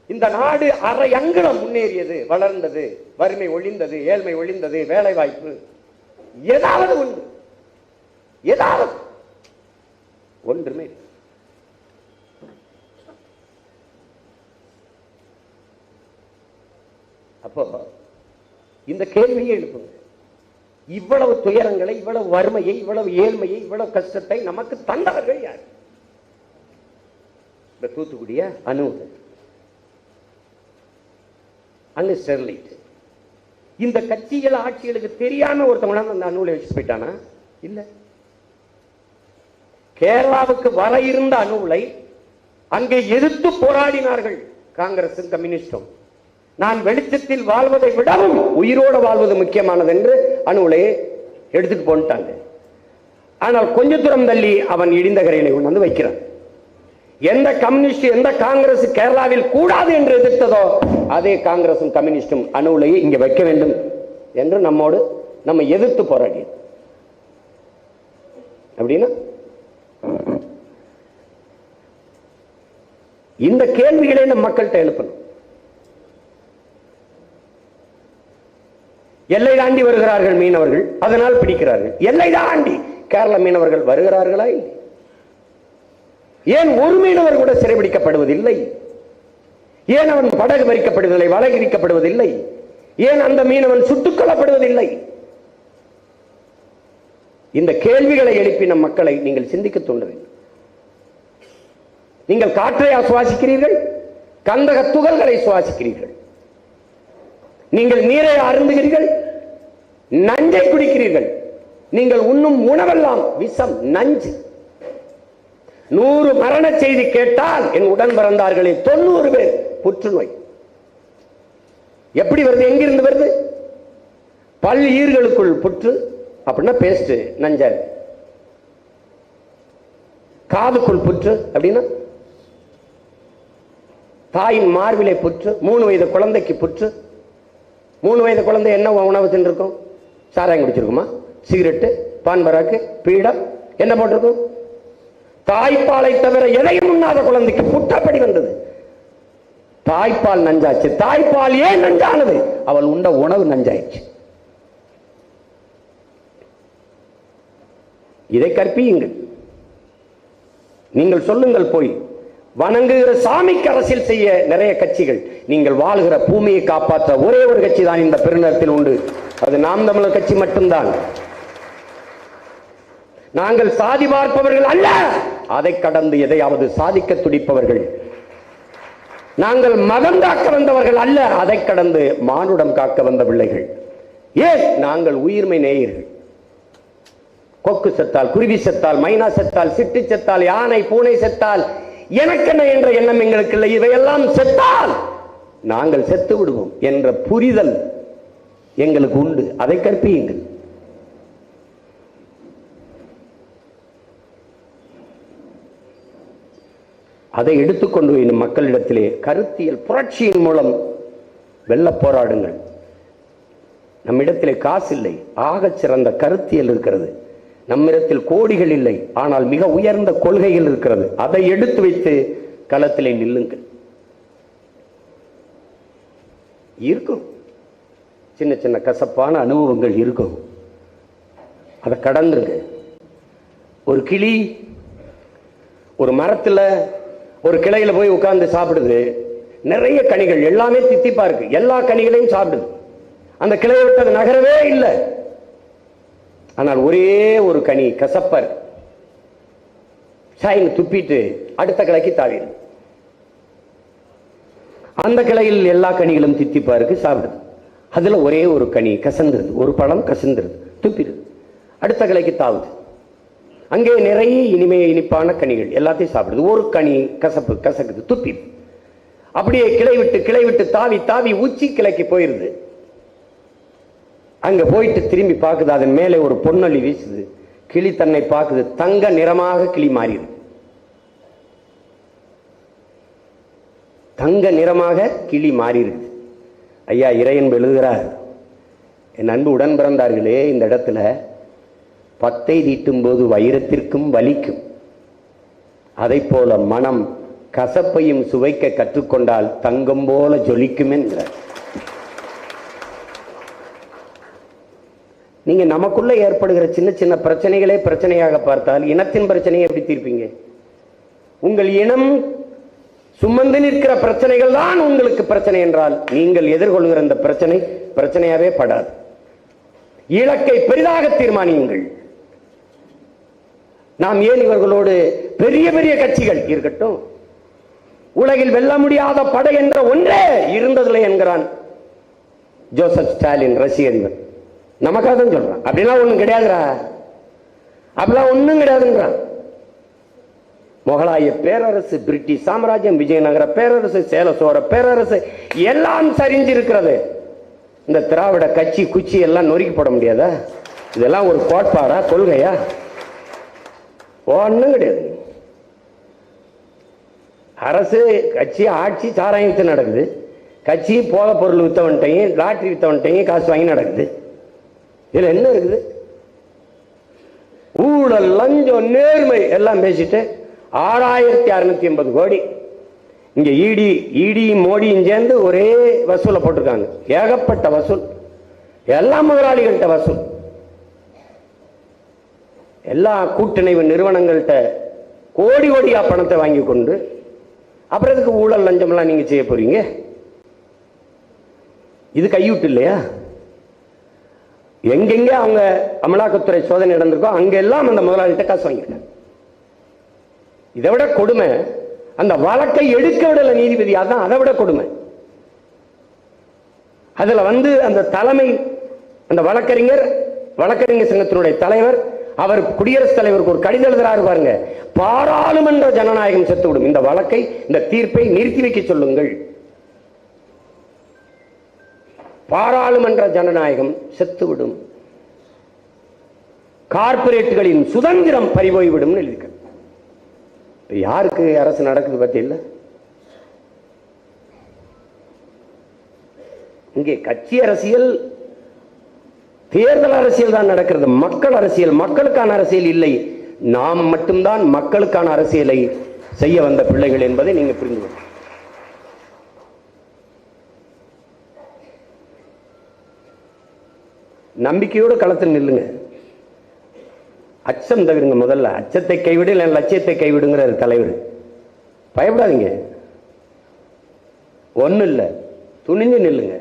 Speaker 1: இந்த நாடு அரை அங்குலம் முன்னேறியது, வளர்ந்தது, வறுமை ஒழிந்தது, ஏழ்மை ஒழிந்தது, வேலை வாய்ப்பு ஏதாவது உண்டு, ஏதாவது ஒன்றுமே. அப்போ இந்த கேள்வியை எழுப்புங்க. இவ்வளவு துயரங்களை, இவ்வளவு வறுமையை, இவ்வளவு ஏழ்மையை, இவ்வளவு கஷ்டத்தை நமக்கு தந்தவர்கள் யார்? இந்த தூத்துக்குடிய அணு, அங்க ஸ்டெர்லைட். இந்த கட்சிகள் ஆட்சிகளுக்கு தெரியாம ஒருத்தவங்க அந்த அணுவில் வச்சு போயிட்டானா? இல்ல. கேரளாவுக்கு வர இருந்த அணுவை அங்கே எதிர்த்து போராடினார்கள் காங்கிரசும் கம்யூனிஸ்டும். நான் வெளிச்சத்தில் வாழ்வதை விடவும் உயிரோடு வாழ்வது முக்கியமானது என்று அணுவை எடுத்துட்டு போட்டாங்க. ஆனால் கொஞ்ச தூரம் தள்ளி அவன் இடிந்த கரையினை கொண்டு வந்து வைக்கிறான். எந்த கம்யூனிஸ்ட், எந்த காங்கிரஸ் கேரளாவில் கூடாது என்று எதிர்த்ததோ அதே காங்கிரசும் கம்யூனிஸ்டும் அணுவிலேயே இங்க வைக்க வேண்டும் என்று நம்மோடு நம்ம எதிர்த்து போராடியது. அப்படின்னா இந்த கேள்விகளை நம் மக்கள்கிட்ட எழுப்பணும். எல்லை தாண்டி வருகிறார்கள் மீனவர்கள், அதனால் பிடிக்கிறார்கள். எல்லை தாண்டி கேரள மீனவர்கள் வருகிறார்களா? ஏன் ஒரு மீனவர் கூட சிறைபிடிக்கப்படுவதில்லை? ஏன் அவன் படகு பறிக்கப்படுவதில்லை, வலைகிரிக்கப்படுவதில்லை? ஏன் அந்த மீனவன் சுட்டுக் கொல்லப்படுவதில்லை? இந்த கேள்விகளை எழுப்பி நம் மக்களை நீங்கள் சிந்திக்க தூண்ட வேண்டும். நீங்கள் காற்றை சுவாசிக்கிறீர்கள், கந்தக துகள்களை சுவாசிக்கிறீர்கள். நீங்கள் நீரை அருந்துகிறீர்கள், நஞ்சை குடிக்கிறீர்கள். நீங்கள் உண்ணும் உணவெல்லாம் விஷம், நஞ்சு. 100 மரண செய்தி கேட்டால் என் உடன் பிறந்தார்களே 90 பேர் புற்றுநோய். எப்படி வருது? எங்கிருந்து வருது? பல் ஈர்களுக்குள் புற்று அப்படின்னா பேஸ்ட் நஞ்சா இருக்கு. காதுக்குள் புற்று அப்படின்னா தாயின் மார்பிலை புற்று. 3 வயது குழந்தைக்கு புற்று. 3 வயது குழந்தை என்ன உணவு தின்றிருக்கும்? சாராயம் குடிச்சிருக்குமா? சிகரெட்டு, பான்பராக்கு, பீடம் என்ன போட்டிருக்கும்? தாய்ப்பாலை தவிர எதையும் உண்ணாத குழந்தைக்கு புற்றப்படி வந்தது. தாய்ப்பால் நஞ்சாச்சு. தாய்ப்பால் ஏன் நஞ்சானது? அவள் உண்ட உணவு நஞ்சாயிடுச்சு. இதை கற்பியுங்கள். நீங்கள் சொல்லுங்கள். போய் வணங்குகிற சாமிக்கு அரசியல் செய்ய நிறைய கட்சிகள். நீங்கள் வாழ்கிற பூமியை காப்பாற்ற ஒரே ஒரு கட்சி தான் இந்த பெருநிலத்தில் உண்டு. அது நாம் தமிழர் கட்சி மட்டும்தான். நாங்கள் சாதி பார்ப்பவர்கள் அல்ல, அதை கடந்து எதையாவது சாதிக்க துடிப்பவர்கள். நாங்கள் மதம் காக்க வந்தவர்கள் அல்ல, அதை கடந்து மானுடம் காக்க வந்த பிள்ளைகள். ஏன்? நாங்கள் உயிர்மை நேயர்கள். கொக்கு செத்தால், குருவி செத்தால், மைனா செத்தால், சிட்டு செத்தால், யானை பூனை செத்தால் எனக்கென்ன என்ற எண்ணம் எங்களுக்கு இல்லை. இவையெல்லாம் செத்தால் நாங்கள் செத்து விடுவோம் என்ற புரிதல் எங்களுக்கு உண்டு. அதை கற்பியுங்கள். அதை எடுத்துக்கொண்டு போய் மக்களிடத்திலே கருத்தியல் புரட்சியின் மூலம் வெல்ல போராடுங்கள். நம்மிடத்திலே காசு இல்லை, ஆகச் சிறந்த கருத்தியல் இருக்கிறது. நம்மிடத்தில் கோடிகள் இல்லை, ஆனால் மிக உயர்ந்த கொள்கைகள் இருக்கிறது. அதை எடுத்து வைத்து களத்திலே நில்லுங்கள். இருக்கும் சின்ன சின்ன கசப்பான அனுபவங்கள் இருக்கும், அதை கடந்துருங்க. ஒரு கிளி ஒரு மரத்துல ஒரு கிளையில போய் உட்கார்ந்து சாப்பிடுது. நிறைய கனிகள், எல்லாமே தித்திப்பா இருக்கு, எல்லா கனிகளையும் சாப்பிடுது. அந்த கிளையை விட்டு அது நகரவே இல்லை. ஆனால் ஒரே ஒரு கனி கசப்பா இருக்கு. சாயின் துப்பிட்டு அடுத்த கிளைக்கு தாவிடுது. அந்த கிளையில் எல்லா கனிகளும் தித்திப்பா இருக்கு, சாப்பிடுது. அதுல ஒரே ஒரு கனி கசந்துருது, ஒரு பழம் கசந்துருது, துப்பிடுது. அடுத்த கிளைக்கு தாவுது. அங்கே நிறைய இனிப்பான கனிகள் எல்லாத்தையும் சாப்பிடுது. ஒரு கனி கசப்பு, கசக்குது, துப்பிடுது. அப்படியே கிளை விட்டு தாவி தாவி உச்சி கிளைக்கு போயிருது. அங்க போயிட்டு திரும்பி பார்க்குது, அதன் மேலே ஒரு பொன்னொளி வீசுது. கிளி தன்னை பார்க்குது, தங்க நிறமாக கிளி மாறிடுது. தங்க நிறமாக கிளி மாறிடுது. ஐயா இறையன்பு எழுதுகிறார், என் அன்பு உடன் பிறந்தார்களே, இந்த இடத்துல பத்தை தீட்டும் போது வைரத்திற்கும் வலிக்கும், அதை போல மனம் கசப்பையும் சுவைக்க கற்றுக்கொண்டால் தங்கம் போல ஜொலிக்கும் என்கிறார். நீங்க நமக்குள்ள ஏற்படுகிற சின்ன சின்ன பிரச்சனைகளே பிரச்சனையாக பார்த்தால் இனத்தின் பிரச்சனையை எப்படி தீர்ப்பீங்க? உங்கள் இனம் சுமந்து நிற்கிற பிரச்சனைகள் தான் உங்களுக்கு பிரச்சனை என்றால் நீங்கள் எதிர்கொள்கிற இந்த பிரச்சனை பிரச்சனையாவே படாது. இலக்கை பெரிதாக தீர்மானியுங்கள். நாம் ஏன் இவர்களோடு பெரிய பெரிய கட்சிகள் இருக்கட்டும், உலகில் வெல்ல முடியாத படை என்ற ஒன்றே இருந்ததில்லை என்கிறான் ஜோசப் ஸ்டாலின், ரஷ்ய அதிபர். நமக்காக தான் சொல்றான். அப்படிலாம் ஒண்ணும் கிடையாதுரா, அப்படிலாம் ஒண்ணும் கிடையாதுன்றான். முகலாய பேரரசு, பிரிட்டிஷ் சாம்ராஜ்யம், விஜயநகர பேரரசு, சேல சோழ பேரரசு எல்லாம் சரிஞ்சிருக்கிறது. இந்த திராவிட கட்சி குச்சி எல்லாம் நொறுக்கி போட முடியாதா? இதெல்லாம் ஒரு கோட்பாடா, கொள்கையா? ஒன்றும் கிடையாது. அரசு கட்சி ஆட்சி சாராயம் வித்து நடக்குது, கட்சி போத பொருள் வித்தவன்ட்டையும் லாட்டரி வித்தவன்ட்டையும் காசு வாங்கி நடக்குது. இதுல என்ன இருக்குது? ஊழல், லஞ்சம், நேர்மை எல்லாம் பேசிட்டு 6680 கோடி இங்க இடி மோடியும் சேர்ந்து ஒரே வசூலை போட்டிருக்காங்க. ஏகப்பட்ட வசூல், எல்லா முதலாளிகள்கிட்ட வசூல், எல்லா கூட்டணைவு நிறுவனங்கள்கிட்ட கோடி கோடியா பணத்தை வாங்கி கொண்டு அப்புறம் இதுக்கு ஊழல் லஞ்சம் எல்லாம் நீங்க செய்ய போறீங்க? இது கைவிட்டு இல்லையா? எங்கெங்க அவங்க அமலாக்கத்துறை சோதனை நடந்திருக்கோ அங்கெல்லாம் அந்த முதலாளிகிட்ட காசு வாங்கிட்டாங்க. இதை விட கொடுமை, அந்த வழக்கை எடுக்க விடல நீதிபதி. அதான் அதை விட கொடுமை. அதுல அந்த தலைமை, அந்த வழக்கறிஞர் சங்கத்தினுடைய தலைவர், அவர் குடியரசுத் தலைவருக்கு ஒரு கடிதம் எழுதுறாரு பாருங்க. பாராளுமன்ற ஜனநாயகம் செத்துவிடும், இந்த வழக்கை, இந்த தீர்ப்பை நிறுத்தி வைக்க சொல்லுங்கள். பாராளுமன்ற ஜனநாயகம் செத்துவிடும், கார்பரேட்டுகளின் சுதந்திரம் பறிபோய்விடும் எழுதிக்க. யாருக்கு அரசு நடக்குது பத்தியில்லை? இங்கே கட்சி அரசியல், தேர்தல் அரசியல் தான் நடக்கிறது. மக்கள் அரசியல், மக்களுக்கான அரசியல் இல்லை. நாம் மட்டும்தான் மக்களுக்கான அரசியலை செய்ய வந்த பிள்ளைகள் என்பதை நீங்க புரிந்து கொள்ள. நம்பிக்கையோடு களத்தில் நில்லுங்க. அச்சம் தவிருங்க. முதல்ல அச்சத்தை கைவிடு, இல்லை லட்சியத்தை கைவிடுங்கிற தலைவர். பயப்படாதீங்க, ஒன்னும் இல்லை, துணிஞ்சு நில்லுங்க.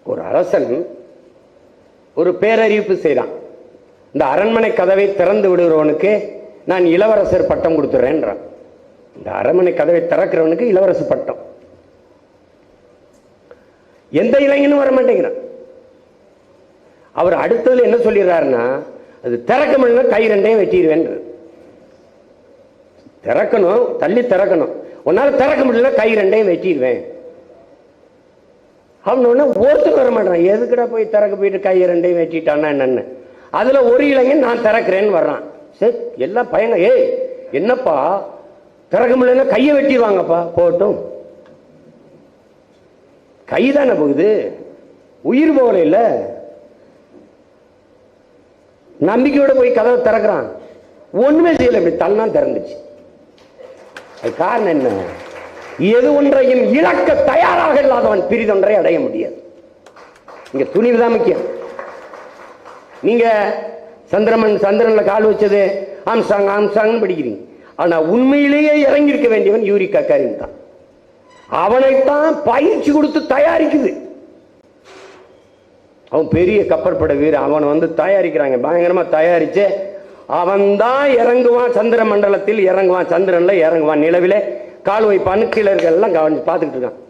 Speaker 1: ஒரு அரசன் ஒரு பேரறிவிப்பு செய்யறான். இந்த அரண்மனை கதவை திறந்து விடுகிறவனுக்கு நான் இளவரசர் பட்டம் கொடுத்துறேன்றான். இந்த அரண்மனை கதவை திறக்கிறவனுக்கு இளவரசர் பட்டம். எந்த இளைஞனும் வர மாட்டேங்கிறான். அவர் அடுத்ததுல என்ன சொல்லிடுறாருன்னா, அது திறக்க முடியல கை ரெண்டையும் வெட்டிடுவேன். திறக்கணும், தள்ளி திறக்கணும். உன்னால திறக்க முடியல கை ரெண்டையும் வெட்டிடுவேன். அவனு ஒருத்தர் வர மாட்டான். எதுக்குடா போய் திறக்க போயிட்டு கை ரெண்டையும் வெட்டிட்டான்னா என்னன்னு. அதுல ஒரு இளைஞன் நான் திறக்கிறேன்னு வர்றான். சரி, எல்லாம் பயங்க, ஏய் என்னப்பா திறக்க முடியல கையை வெட்டிடுவாங்கப்பா. போட்டும், கைதான போகுது, உயிர் போகல. இல்ல, நம்பிக்கையோட போய் கதவை திறக்கிறான். ஒண்ணுமே செய்யல, இப்படி தள்ளா திறந்துச்சு. அது காரணம் என்ன? எது ஒன்றையும் இழக்க தயாராக இல்லாதவன் பிரிதொன்றை அடைய முடியாது. இங்க துணிவு தான் முக்கியம். நீங்க சந்திரன்ல கால் வச்சது ஆம்சாங் படிக்கிறீங்க. ஆனா உண்மையிலேயே இறங்கி இருக்க வேண்டியவன் யூரி ககாரின் தான். அவனைத்தான் பயிற்சி கொடுத்து தயாரிக்குது. அவன் பெரிய கப்பற்படை வீரர். அவனை தயாரிக்கிறாங்க, பயங்கரமா தயாரிச்சு அவன் தான் இறங்குவான். சந்திர மண்டலத்தில் இறங்குவான், சந்திரன்ல இறங்குவான், நிலவிலே கால் வைப்பான்னு கீழர்கள்லாம் கவனிச்சு பார்த்துக்கிட்டு இருக்கான்.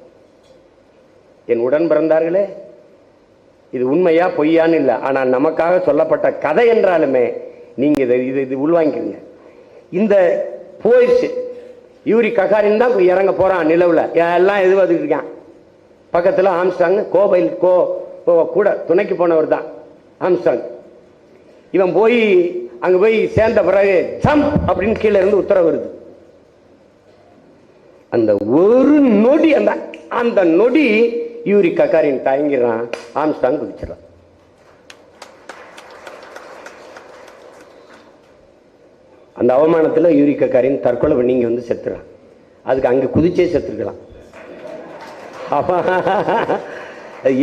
Speaker 1: என் உடன் பிறந்தார்களே, இது உண்மையா பொய்யான்னு இல்லை, ஆனால் நமக்காக சொல்லப்பட்ட கதை என்றாலுமே நீங்க இது உள்வாங்கிக்கிறீங்க. இந்த போயிடுச்சு. யூரி ககாரின் தான் இறங்க போறான் நிலவுல. எல்லாம் எதிர்பார்த்துட்டு இருக்கான். பக்கத்துல ஆம்ஸ்டாங் கோபைல் கூட துணைக்கு போனவர் தான் ஆம்ஸ்டாங். இவன் போய் அங்க போய் சேர்ந்த பிறகு ஜம்ப் அப்படின்னு கீழே இருந்து உத்தரவு வருது. அந்த ஒரு நொடி, அந்த நொடி யூரி ககாரின் தயங்கிறான், ஆம்ஸ்டாங் குதிச்சிடறான். அந்த அவமானத்தில் யூரி ககாரின் தற்கொலை பண்ணி இங்க செத்துறான். அதுக்கு அங்க குதிச்சே செத்துருக்கலாம்.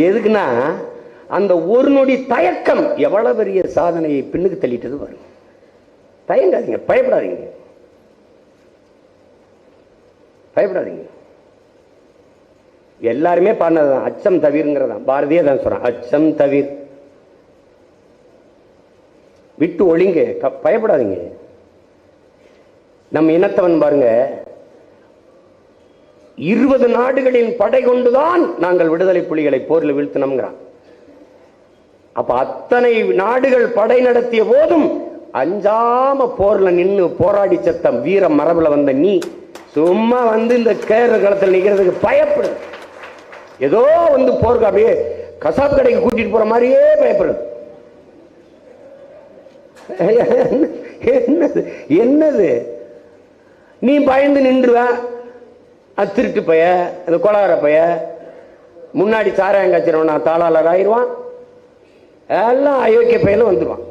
Speaker 1: எதுக்குன்னா அந்த ஒரு நொடி தயக்கம் எவ்வளவு பெரிய சாதனையை பின்னுக்கு தள்ளிட்டது வரும். தயங்காதீங்க, பயப்படாதீங்க, பயப்படாதீங்க. எல்லாருமே பாடினதுதான் அச்சம் தவிர்ங்கிறதான். பாரதியே தான் சொல்றான், அச்சம் தவிர், விட்டு ஒளிங்க, பயப்படாதீங்க. நம்ம இனத்தவன் பாருங்க, 20 நாடுகளின் படை கொண்டுதான் நாங்கள் விடுதலை புலிகளை போரில் வீழ்த்தினோம்ங்கிறான். அப்ப அத்தனை நாடுகள் படை நடத்திய போதும் அஞ்சாம போர்ல நின்று போராடி சத்தம் வீர மரபுல வந்த நீ சும்மா இந்த கேர களத்தில் நிக்கிறதுக்கு பயப்படு. ஏதோ போருக்கு அப்படியே கசாப் கடைக்கு கூட்டிட்டு போற மாதிரியே பயப்படுது. என்னது என்னது நீ பயந்து நின்றுவ. திருட்டு பைய, கொலகார பைய, முன்னாடி சாராயம் காய்ச்சிருவா தாளாளர் ஆயிடுவான். எல்லாம் அயோக்கிய பையில வந்துடுவான்.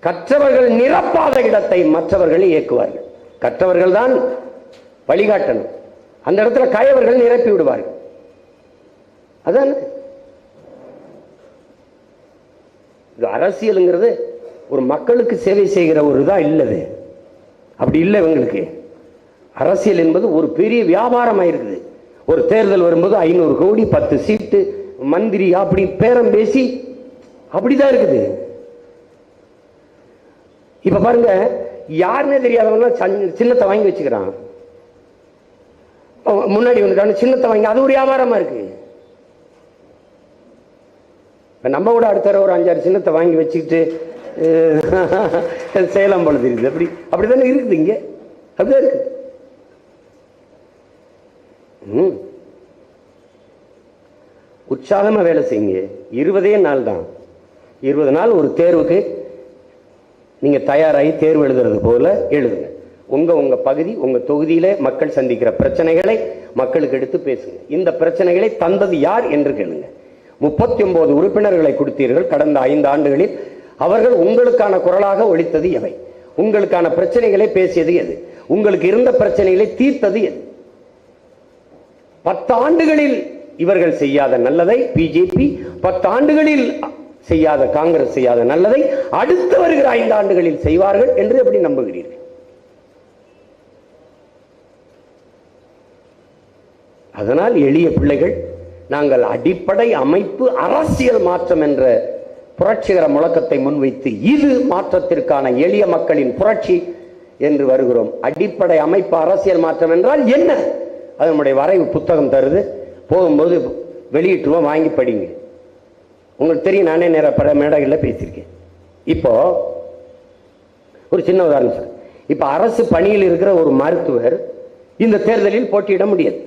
Speaker 1: கற்றவர்கள் நிரப்பாத இடத்தை மற்றவர்கள் இயக்குவார்கள். கற்றவர்கள் தான் வழிகாட்டணும். அந்த இடத்துல கயவர்கள் நிரப்பி விடுவார்கள். அதான் இது. அரசியலுங்கிறது ஒரு மக்களுக்கு சேவை செய்கிற ஒரு இதா இல்லது. அப்படி இல்லை இவங்களுக்கு. அரசியல் என்பது ஒரு பெரிய வியாபாரமாக இருக்குது. ஒரு தேர்தல் வரும்போது 500 கோடி 10 சீட்டு மந்திரி அப்படி பேரம் பேசி அப்படிதான் இருக்குது. இப்ப பாருங்க, யாருன்னே தெரியாதவங்க சின்னத்தை வாங்கி வச்சுக்கிறான். முன்னாடி வந்துட்டாங்க சின்னத்தை வாங்கி, அது ஒரு வியாபாரமா இருக்கு. நம்ம கூட அடுத்த ஒரு 5-6 சின்னத்தை வாங்கி வச்சுக்கிட்டு சேலம் போல தெரியுது. அப்படித்தானே இருக்குது. இங்க அப்படிதான் இருக்கு. உற்சாகமா வேலை செய்யுங்க. 20 நாள் தான். 20 நாள் ஒரு தேர்வுக்கு நீங்க தயாராகி தேர்வு எழுதுறது போல எழுதுங்க. உங்க பகுதி, உங்க தொகுதியில மக்கள் சந்திக்கிற பிரச்சனைகளை மக்களுக்கு எடுத்து பேசுங்க. இந்த பிரச்சனைகளை தந்தது யார் என்று கேளுங்க. 39 உறுப்பினர்களை கொடுத்தீர்கள் கடந்த 5 ஆண்டுகளில். அவர்கள் உங்களுக்கான குரலாக ஒலித்தது எவை? உங்களுக்கான பிரச்சனைகளை பேசியது எது? உங்களுக்கு இருந்த பிரச்சனைகளை தீர்த்தது எது? 10 ஆண்டுகளில் இவர்கள் செய்யாத நல்லதை பிஜேபி, 10 ஆண்டுகளில் செய்யாத காங்கிரஸ் செய்யாத நல்லதை அடுத்து வருகிற 5 ஆண்டுகளில் செய்வார்கள் என்று எப்படி நம்புகிறீர்கள்? அதனால் எளிய பிள்ளைகள், நாங்கள் அடிப்படை அமைப்பு அரசியல் மாற்றம் என்ற புரட்சிகர முழக்கத்தை முன்வைத்து இது மாற்றத்திற்கான எளிய மக்களின் புரட்சி என்று வருகிறோம். அடிப்படை அமைப்பு அரசியல் மாற்றம் என்றால் என்ன? அதனுடைய வரைவு புத்தகம் தருது. போகும்போது வெளியிட்டுருவோம், வாங்கி படிங்க. உங்களுக்கு தெரியும், நானே நேர பல மேடைகளில் பேசியிருக்கேன். இப்போ ஒரு சின்ன உதாரணம் சார். இப்ப அரசு பணியில் இருக்கிற ஒரு மருத்துவர் இந்த தேர்தலில் போட்டியிட முடியாது.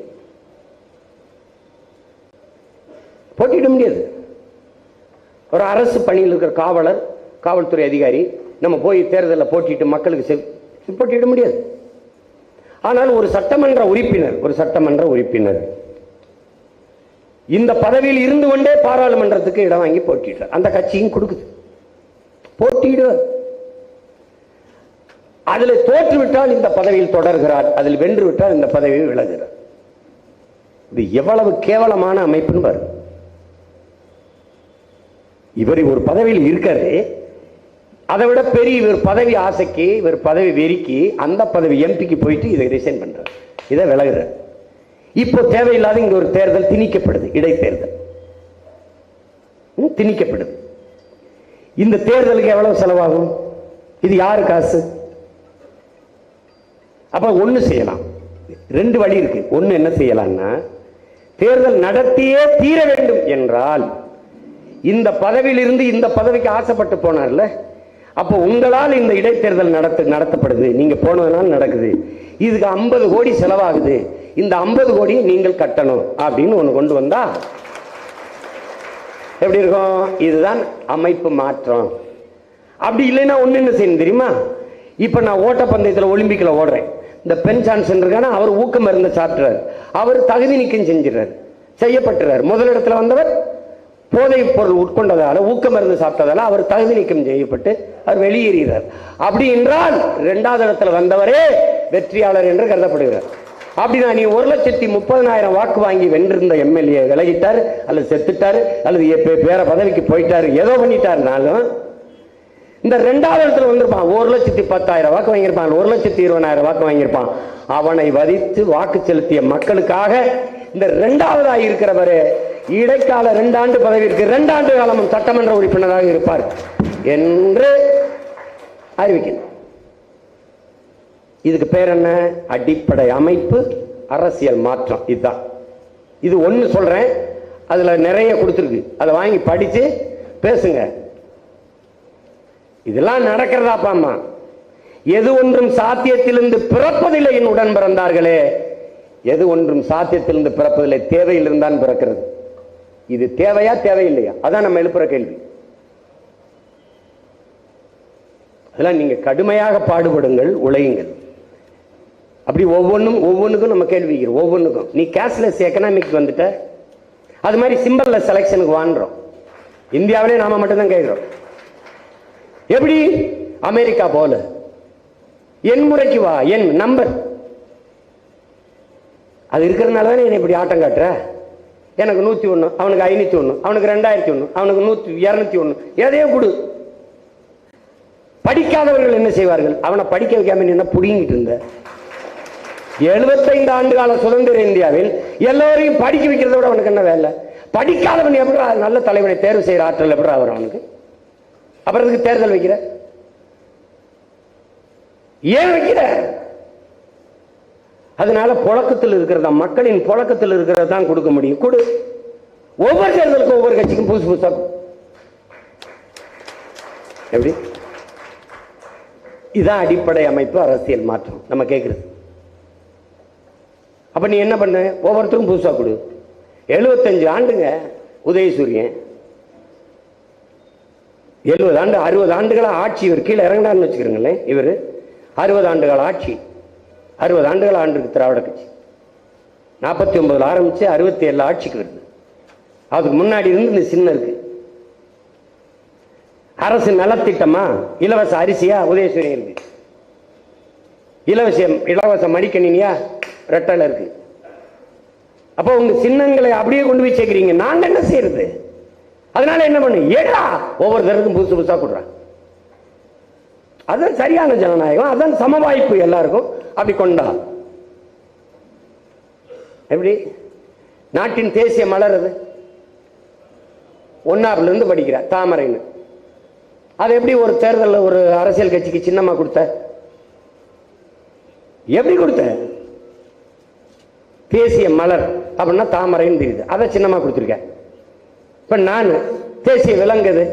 Speaker 1: ஒரு அரசு பணியில் இருக்கிற காவலர், காவல்துறை அதிகாரி நம்ம போய் தேர்தலில் போட்டிட்டு மக்களுக்கு போட்டியிட முடியாது. ஆனால் ஒரு சட்டமன்ற உறுப்பினர் இந்த பதவியில் இருந்து கொண்டே பாராளுமன்றத்துக்கு இடம் வாங்கி போட்டியிட்டார். அந்த கட்சியும் கொடுக்குது, போட்டியிடுவார். அதில் தோற்றுவிட்டால் இந்த பதவியில் தொடர்கிறார், அதில் வென்று விட்டால் இந்த பதவியில் விலகுகிறார். இது எவ்வளவு கேவலமான அமைப்புன்னு பாருங்க. இவர் ஒரு பதவியில் இருக்காரு, அதை விட பெரிய இவர் பதவி ஆசைக்கு, இவர் பதவி வெறிக்கு அந்த பதவி எம்பிக்கு போயிட்டு இதை ரிசைன் பண்றார், இதை விலகுறார். இப்போ தேவையில்லாத இங்க ஒரு தேர்தல் திணிக்கப்படுது, இடைத்தேர்தல் திணிக்கப்படுது. இந்த தேர்தலுக்கு எவ்வளவு செலவாகும்? இது யாரு காசு? அப்ப ஒண்ணு செய்யலாம், 2 வழி இருக்கு. ஒண்ணு என்ன செய்யலாம்னா, தேர்தல் நடத்தியே தீர வேண்டும் என்றால், இந்த பதவியில் இருந்து இந்த பதவிக்கு ஆசைப்பட்டு போனார்ல, அப்போ உங்களால் இந்த இடைத்தேர்தல் நடத்தப்படுது, நீங்க போனதுனால நடக்குது, இதுக்கு 50 கோடி செலவாகுது, இந்த 50 கோடியை நீங்கள் கட்டணும் அப்படின்னு ஒண்ணு கொண்டு வந்தா எப்படி இருக்கும்? இதுதான் அமைப்பு மாற்றம். அப்படி இல்லைன்னா ஒண்ணு என்ன செய்யணும் தெரியுமா? இப்ப நான் ஓட்டப்பந்தயத்தில் ஒலிம்பிக்ல ஓடுறேன், இந்த பென் சான்சன் இருக்கான அவர் ஊக்க மருந்து சாப்பிட்றாரு, அவர் தகுதி நீக்கம் செஞ்சிடறாரு, செய்யப்பட்டுறாரு. முதலிடத்துல வந்தவர் போதை பொருள் உட்கொண்டதால, ஊக்க மருந்து சாப்பிட்டதால அவர் தகுதி நீக்கம் செய்யப்பட்டு அவர் வெளியேறுகிறார். அப்படி என்றால் 2வது இடத்துல வந்தவரே வெற்றியாளர் என்று கருதப்படுகிறார். அப்படின்னா நீ 1,30,30,000 வாக்கு வாங்கி வென்றிருந்த எம்எல்ஏ விலகிட்டாரு, அல்லது செத்துட்டாரு, அல்லது வேற பதவிக்கு போயிட்டாரு, ஏதோ பண்ணிட்டாருனாலும் இந்த 2வது இடத்துல வந்திருப்பான். 1,10,000 வாக்கு வாங்கியிருப்பான், 1,20,000 வாக்கு வாங்கியிருப்பான். அவனை வதித்து வாக்கு செலுத்திய மக்களுக்காக இந்த 2வதாக இருக்கிறவர் இடைக்கால 2 ஆண்டு பதவிக்கு 2 ஆண்டு காலமும் சட்டமன்ற உறுப்பினராக இருப்பார் என்று அறிவிக்கிறேன். இதுக்கு பேர் என்ன? அடிப்படை அமைப்பு அரசியல் மாற்றம். இதுதான். இது ஒன்று சொல்றேன், அதுல நிறைய கொடுத்துருக்கு, அதை வாங்கி படிச்சு பேசுங்க. இதெல்லாம் நடக்கிறதாப்பாமா? எது ஒன்றும் சாத்தியத்திலிருந்து பிறப்பதில்லை என் உடன் பிறந்தார்களே, எது ஒன்றும் சாத்தியத்திலிருந்து பிறப்பதில்லை, தேவையிலிருந்தான் பிறக்கிறது. இது தேவையா தேவையில்லையா? அதான் நம்ம எழுப்புற கேள்வி. அதெல்லாம் நீங்க கடுமையாக பாடுபடுங்கள், உழையுங்கள். அப்படி ஒவ்வொன்றுக்கும் நம்ம கேள்வி வைக்கிறோம். ஒவ்வொன்றுக்கும் நீ கேஷ்லெஸ் எக்கனாமிக் வந்துட்ட, அது மாதிரி சிம்பிள் செலக்ஷனுக்கு வாங்குறோம். இந்தியாவிலே நாம மட்டும்தான் கேட்கிறோம். எப்படி அமெரிக்கா போல என் முறைக்கு வா, என் நம்பர் அது இருக்கிறதுனால தானே இப்படி ஆட்டம் காட்டுற. எனக்கு 101, அவனுக்கு 501, அவனுக்கு 2001, அவனுக்கு 201, எதையோ கொடு. படிக்காதவர்கள் என்ன செய்வார்கள்? அவனை படிக்க வைக்காம என்ன புடிங்கிட்டு இருந்த? 75 ஆண்டு கால சுதந்திர இந்தியாவில் எல்லோரையும் படிக்க வைக்கிறத விட அவனுக்கு என்ன வேலை? படிக்காதவன் எப்படி நல்ல தலைவனை தேர்வு செய்யற ஆற்றல் எப்படி அவர் அவனுக்கு? அப்புறம் இதுக்கு தேர்தல் வைக்கிற? ஏன் வைக்கிற? அதனால புழக்கத்தில் இருக்கிறதா, மக்களின் புழக்கத்தில் இருக்கிறத தான் கொடுக்க முடியும். கொடு. ஒவ்வொரு தேர்தலுக்கும் ஒவ்வொரு கட்சிக்கும் புதுசு புதுசா. எப்படி? இதான் அடிப்படை அமைப்பு அரசியல் மாற்றம் நம்ம கேட்கிறது. அப்ப நீ என்ன பண்ண? ஒவ்வொருத்தருக்கும் புதுசா கொடு. 75 ஆண்டுங்க உதயசூரியன், 70 ஆண்டு 60 ஆண்டுகளா ஆட்சி. இவர் கீழே இறங்கினார்னு வச்சுக்கிறீங்களேன். இவர் 60 ஆண்டுகள் ஆட்சி, 60 ஆண்டுகள் ஆண்டு திராவிட கட்சி 49 ஆரம்பிச்சு 67 ஆட்சிக்கு வருது. அதுக்கு முன்னாடி இருந்து இந்த சின்ன இருக்கு. அரசு நலத்திட்டமா? இலவச அரிசியா? உதயசூரியன் இருக்கு. இலவச மடிக்கணினியா? ரெட்டல இருக்கு. அப்போ உங்க சின்னங்களை அப்படியே கொண்டு போய் சேர்க்கிறீங்க. நாங்க என்ன செய்யறது? அதனால என்ன பண்ணு? ஏடா ஒவ்வொரு தரத்துக்கும் புதுசு புதுசா கொடுறாங்க. அதான் சரியான ஜனநாயகம், அதான் சம வாய்ப்பு எல்லாருக்கும். அப்படி கொண்டா எப்படி? நாட்டின் தேசிய மலர் அது 1ஆப்ல இருந்து படிக்கிற தாமரைன்னு. அது எப்படி ஒரு தேர்தலில் ஒரு அரசியல் கட்சிக்கு சின்னமா கொடுத்த? எப்படி கொடுத்த? தேசிய மலர் அப்படின்னா தாமரைன்னு தெரியுது, அதை சின்னமா கொடுத்துருக்க. இப்ப நான் தேசிய விலங்குது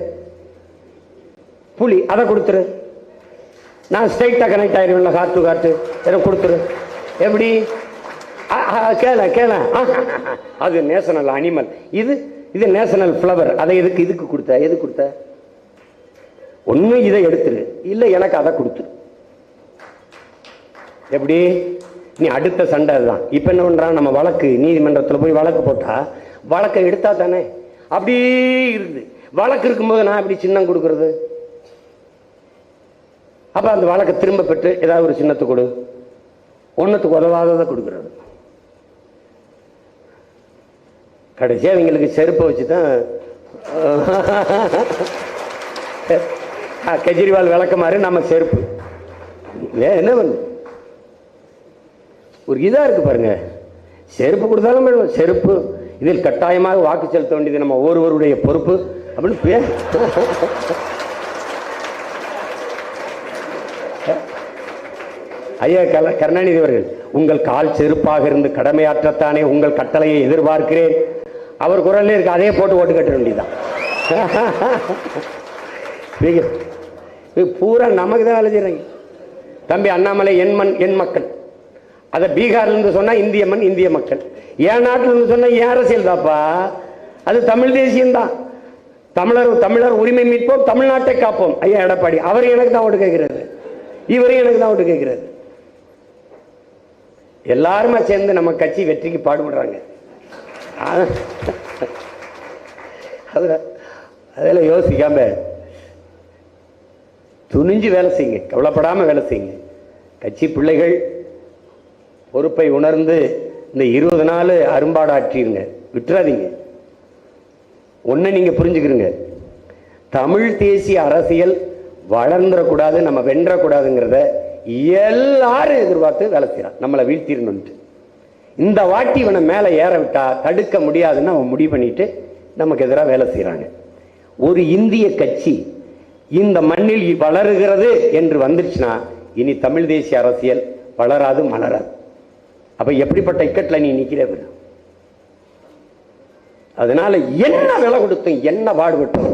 Speaker 1: புலி, அதை கொடுத்துரு. நான் ஸ்ட்ரைட்டா கனெக்ட் ஆயிருவேன்ல, ஹார்ட் டு ஹார்ட், எதை கொடுத்துரு. எப்படி? கேள அது நேஷனல் அனிமல், இது நேஷனல் ஃப்ளவர். அதை இதுக்கு கொடுத்த? எது கொடுத்த? ஒண்ணு இதை எடுத்துரு, இல்ல எனக்கு அதை கொடுத்துரு. எப்படி? நீ அடுத்த சண்டை தான். இப்ப என்ன பண்றான்? நம்ம வழக்கு நீதிமன்றத்தில் போய் வழக்கு போட்டா வழக்கை எடுத்தா தானே அப்படி இருக்குது. வழக்கு இருக்கும்போது நான் எப்படி சின்னம் கொடுக்கறது? அப்ப அந்த வழக்கை திரும்ப பெற்று ஏதாவது ஒரு சின்னத்தை கொடு. ஒன்னத்துக்கு உதவாததை கொடுக்கறது. கடைசியா அவங்களுக்கு செருப்பை வச்சுதான் கெஜ்ரிவால் விளக்கமாறு நம்ம செருப்பு. என்ன பண்ணு? ஒரு இதா இருக்கு பாருங்க. செருப்பு கொடுத்தாலும் செருப்பு, இதில் கட்டாயமாக வாக்கு செலுத்த வேண்டியது நம்ம ஒருவருடைய பொறுப்பு அப்படின்னு பேர். ஐயா கருணாநிதி அவர்கள், உங்கள் கால் செருப்பாக இருந்து கடமையாற்றத்தானே உங்கள் கட்டளையை எதிர்பார்க்கிறேன். அவர் குரல்ல இருக்கு, அதே போட்டு ஓட்டு கட்ட வேண்டியதுதான். பூரா நமக்கு தான் வேலை செய்யறாங்க. தம்பி அண்ணாமலை என் மண் என் மக்கள், அதை பீகார்ல இருந்து சொன்னா இந்திய மண் இந்திய மக்கள், என் நாட்டில் இருந்து சொன்னா ஏன் அரசியல் தாப்பா? அது தமிழ் தேசியம்தான். தமிழர் உரிமை மீட்போம், தமிழ்நாட்டை காப்போம். ஐயா எடப்பாடி அவர் எனக்கு தான் ஓட்டு கேட்கிறாரு, இவரையும் எனக்கு தான் ஓட்டு கேட்கிறாரு. எல்லாருமே சேர்ந்து நம்ம கட்சி வெற்றிக்கு பாடுபடுறாங்க. அதெல்லாம் யோசிக்காம துணிஞ்சு வேலை செய்யுங்க, கவலைப்படாம வேலை செய்யுங்க. கட்சி பிள்ளைகள் பொறுப்பை உணர்ந்து இந்த 20 நாள் அரும்பாடாற்றிருங்க, விட்டுறாதீங்க. ஒன்று நீங்கள் புரிஞ்சுக்கிறீங்க, தமிழ் தேசிய அரசியல் வளர்ந்துடக்கூடாது, நம்ம வென்றக்கூடாதுங்கிறத எல்லாரும் எதிர்பார்த்து வேலை செய்யறான். நம்மளை வீழ்த்திடணும்ட்டு இந்த வாட்டி இவனை மேலே ஏற விட்டா தடுக்க முடியாதுன்னு அவன் முடிவு பண்ணிட்டு நமக்கு எதிராக வேலை செய்யறாங்க. ஒரு இந்திய கட்சி இந்த மண்ணில் வளருகிறது என்று வந்துருச்சுன்னா இனி தமிழ் தேசிய அரசியல் வளராது, மலராது. அப்ப எப்படிப்பட்ட இக்கட்டில் நீ நிக்கிற? அதனால என்ன விலை கொடுத்தும் என்ன பாடுபட்டும்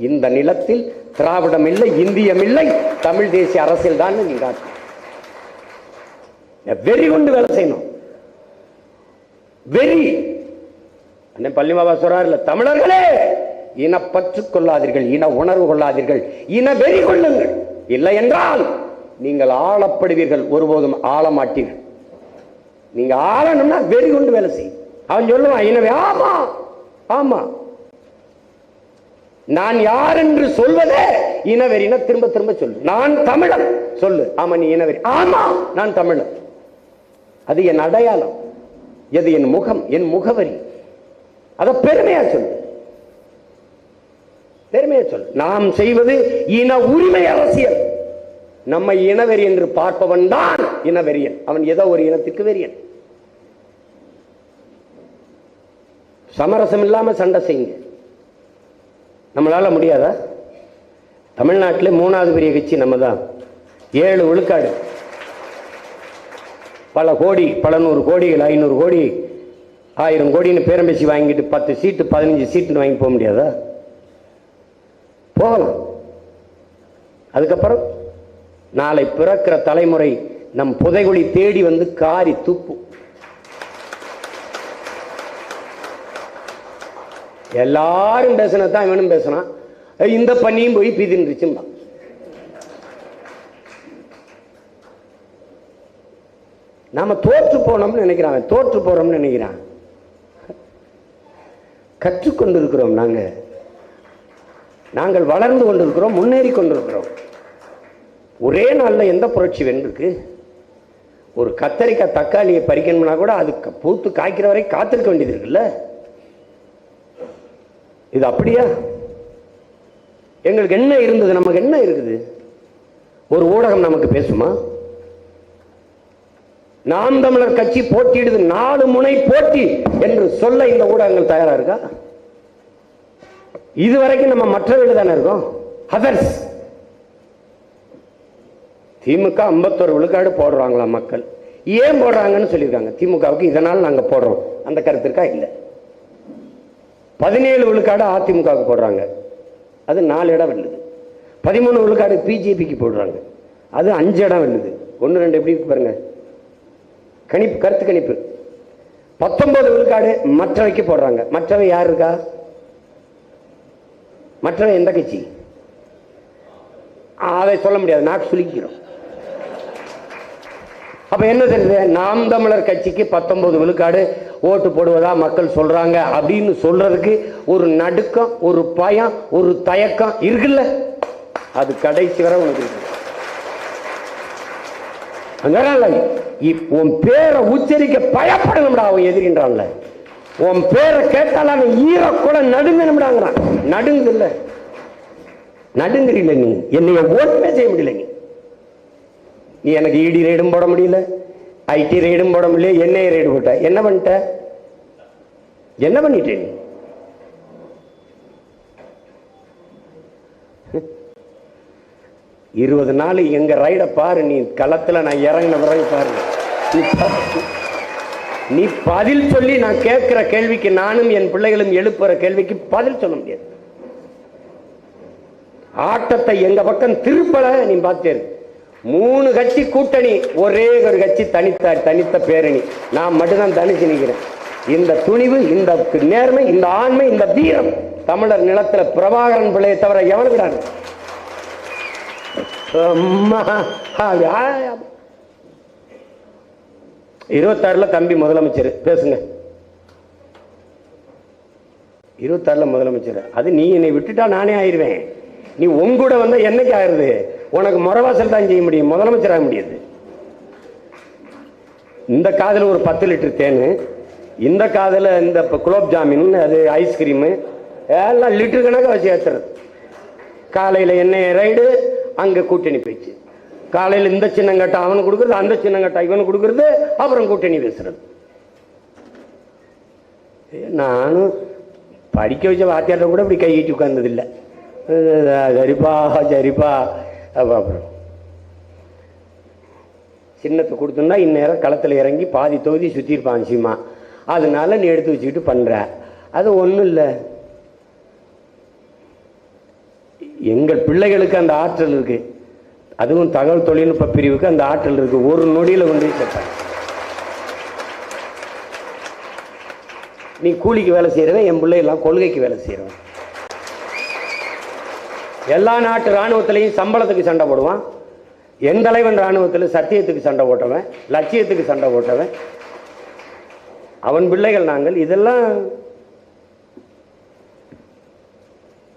Speaker 1: இந்த நிலத்தில் திராவிடம் இல்லை, இந்தியம் இல்லை, தமிழ் தேசிய அரசியல் தான் நீங்க வெறி கொண்டு வேலை செய்யணும். வெறி. பள்ளிமாவா சொல்றாருல, தமிழர்களே இனப்பற்று கொள்ளாதீர்கள், இன உணர்வு கொள்ளாதீர்கள், இன வெறி கொள்ளுங்கள், இல்லை என்றால் நீங்கள் ஆளப்படுவீர்கள், ஒருபோதும் ஆள மாட்டீர்கள். நீங்க ஆளணும்னா வெறி கொண்டு வேலை செய்யும். அவன் சொல்லுவான் இனவே, ஆமா ஆமா நான் யார் என்று சொல்வதே இனவெறின திரும்ப திரும்ப சொல்லு. நான் தமிழன் சொல்லு, ஆமா நீ இனவெறி, ஆமா நான் தமிழன். அது என் அடையாளம், எது என் முகம், என் முகவரி. அத பெருமையா சொல்லு, பெருமையா சொல்லு. நாம் செய்வது இன உரிமை அரசியல். நம்மை இனவெறி என்று பார்ப்பவன் தான் இனவெறியன். அவன் ஏதோ ஒரு இனத்துக்கு வெறியன். சமரசம் இல்லாம சண்டை செய்யுங்க. நம்மளால முடியாதா? தமிழ்நாட்டில் 3வது பெரிய கட்சி நம்ம தான். 7 விழுக்காடு, பல கோடி, பல 100 கோடிகள், 500 கோடி, 1000 கோடின்னு பேரம் பேசி வாங்கிட்டு 10 சீட்டு 15 சீட்டுன்னு வாங்கி போக முடியாதா? போகலாம். அதுக்கப்புறம் நாளை பிறக்கிற தலைமுறை நம் புதைகுழி தேடி வந்து காரி துப்பு. எல்லாரும் பேசினதான் இவனும் பேசினான். இந்த பண்ணியும் போய் பீதின்றுச்சும்பா. நாம தோற்று போனோம்னு நினைக்கிறான், தோற்று போறோம்னு நினைக்கிறான். கற்றுக்கொண்டிருக்கிறோம். நாங்கள் வளர்ந்து கொண்டிருக்கிறோம், முன்னேறி கொண்டிருக்கிறோம். ஒரே நாளில் எந்த புரட்சி வென்றிருக்கு? ஒரு கத்தரிக்காய் தக்காளியை பறிக்கணும்னா கூட அதுக்கு பூத்து காய்க்கிற வரை காத்திருக்க வேண்டியது இருக்குல்ல. இது அப்படியா? எங்களுக்கு என்ன இருந்தது? நமக்கு என்ன இருக்குது? ஒரு ஊடகம் நமக்கு பேசுமா? நாம் தமிழர் கட்சி போட்டியிடுது, 4 முனை போட்டி என்று சொல்ல இந்த ஊடகங்கள் தயாரா இருக்கா? இதுவரைக்கும் நம்ம மற்றவர்கள் தானே இருக்கோம். அதர்ஸ். திமுக 51 விழுக்காடு போடுறாங்களா மக்கள்? ஏன் போடுறாங்கன்னு சொல்லியிருக்காங்க. திமுகவுக்கு இதனால் நாங்க போடுறோம் அந்த கருத்து இருக்கா? இல்லை. 17 விழுக்காடு அதிமுகவுக்கு போடுறாங்க, அது 4 இடம் வெல்லுது. 13 விழுக்காடு பிஜேபிக்கு போடுறாங்க, அது 5 இடம் வெல்லுது. 1 2 எப்படி பாருங்க கணிப்பு, கருத்து கணிப்பு. 19 விழுக்காடு மற்றவைக்கு போடுறாங்க. மற்றவை யார் இருக்கா? மற்றவை எந்த கட்சி? அதை சொல்ல முடியாது, நாக்கு சுலுக்கிறோம். அப்ப என்ன தெரியுது? நாம் தமிழர் கட்சிக்கு 19 விழுக்காடு ஓட்டு போடுவதா மக்கள் சொல்றாங்க அப்படின்னு சொல்றதுக்கு ஒரு நடுக்கம், ஒரு பயம், ஒரு தயக்கம் இருக்குல்ல. அது கடைசி வரை உனக்கு இருக்கு. உன் பேரை உச்சரிக்க பயப்படணும்டா அவன் எதிரின்றான்ல. உன் பேரை கேட்டால் அவன் ஈர கூட நடுங்கணும்டாங்கிறான். நடுங்குது இல்ல, நடுங்குறீல. நீ என்னைய ஒண்ணுமே செய்ய முடியல. நீ எனக்கு இடி ரெய்டும் போட முடியல, ஐடி ரெய்டும் போட முடியல, என்ஐ ரெய்டு போட்ட. என்ன பண்ணிட்ட? என்ன பண்ணிட்ட நீ? இருபது நாள் எங்க ரைட பாரு. நீ களத்துல நான் இறங்கின பிறகு பாரு. நீ பதில் சொல்லி நான் கேட்கிற கேள்விக்கு, நானும் என் பிள்ளைகளும் எழுப்புற கேள்விக்கு பதில் சொல்ல முடியாது. ஆட்டத்தை எங்க பக்கம் திருப்பல. நீ பார்த்தே 3 கட்சி கூட்டணி, ஒரே ஒரு கட்சி தனித்த பேரணி. நான் மட்டும்தான் தனிச்சு நிற்கிறேன். இந்த துணிவு, இந்த நேர்மை, இந்த ஆண்மை, இந்த வீரம் தமிழர் நிலத்துல பிரபாகரன் பிள்ளையை தவிர எவனுக்குறாங்க? 26 தம்பி முதலமைச்சர். பேசுங்க. 26 முதலமைச்சர். அது நீ என்னை விட்டுட்டா நானே ஆயிருவேன். நீ உங்கூட வந்தா என்னைக்கு ஆயிருது? உனக்கு முறவாசல் தான் செய்ய முடியும், முதலமைச்சர் ஆக முடியாது. இந்த காதில் ஒரு 10 லிட்டர் தேன், இந்த காதில் இந்த குலோப் ஜாமீன், அது ஐஸ்கிரீமு எல்லாம் லிட்டர் கணக்காக வச்சு ஏற்றுறது. காலையில் எண்ணெய் ரைடு, அங்கே கூட்டணி பேச்சு. காலையில் இந்த சின்னங்கட்டை அவனுக்கு கொடுக்குறது, அந்த சின்னங்கட்டை இவனுக்கு கொடுக்குறது, அப்புறம் கூட்டணி பேசுறது. நானும் படிக்க வச்ச வாத்தியார்ட்ட கூட இப்படி கையிட்டு உட்கார்ந்ததில்லை. சரிப்பா சரிப்பா. அப்புறம் சின்னத்தை கொடுத்தோம்னா இந்நேரம் களத்தில் இறங்கி பாதி தொகுதி சுற்றிருப்பான் சீமா. அதனால நீ எடுத்து வச்சுக்கிட்டு பண்ற. அது ஒன்றும் இல்லை. எங்கள் பிள்ளைகளுக்கு அந்த ஆற்றல் இருக்கு. அதுவும் தகவல் தொழில்நுட்ப பிரிவுக்கு அந்த ஆற்றல் இருக்கு. ஒரு நொடியில் கொண்டு போய் சேர்ப்பாங்க. நீ கூலிக்கு வேலை செய்யறவன், என் பிள்ளை எல்லாம் கொள்கைக்கு வேலை செய்யறவன். எல்லா நாட்டு இராணுவத்திலையும் சம்பளத்துக்கு சண்டை போடுவான். என் தலைவன் இராணுவத்தில் சத்தியத்துக்கு சண்டை போட்டவன், லட்சியத்துக்கு சண்டை போட்டவன். அவன் பிள்ளைகள் நாங்கள். இதெல்லாம்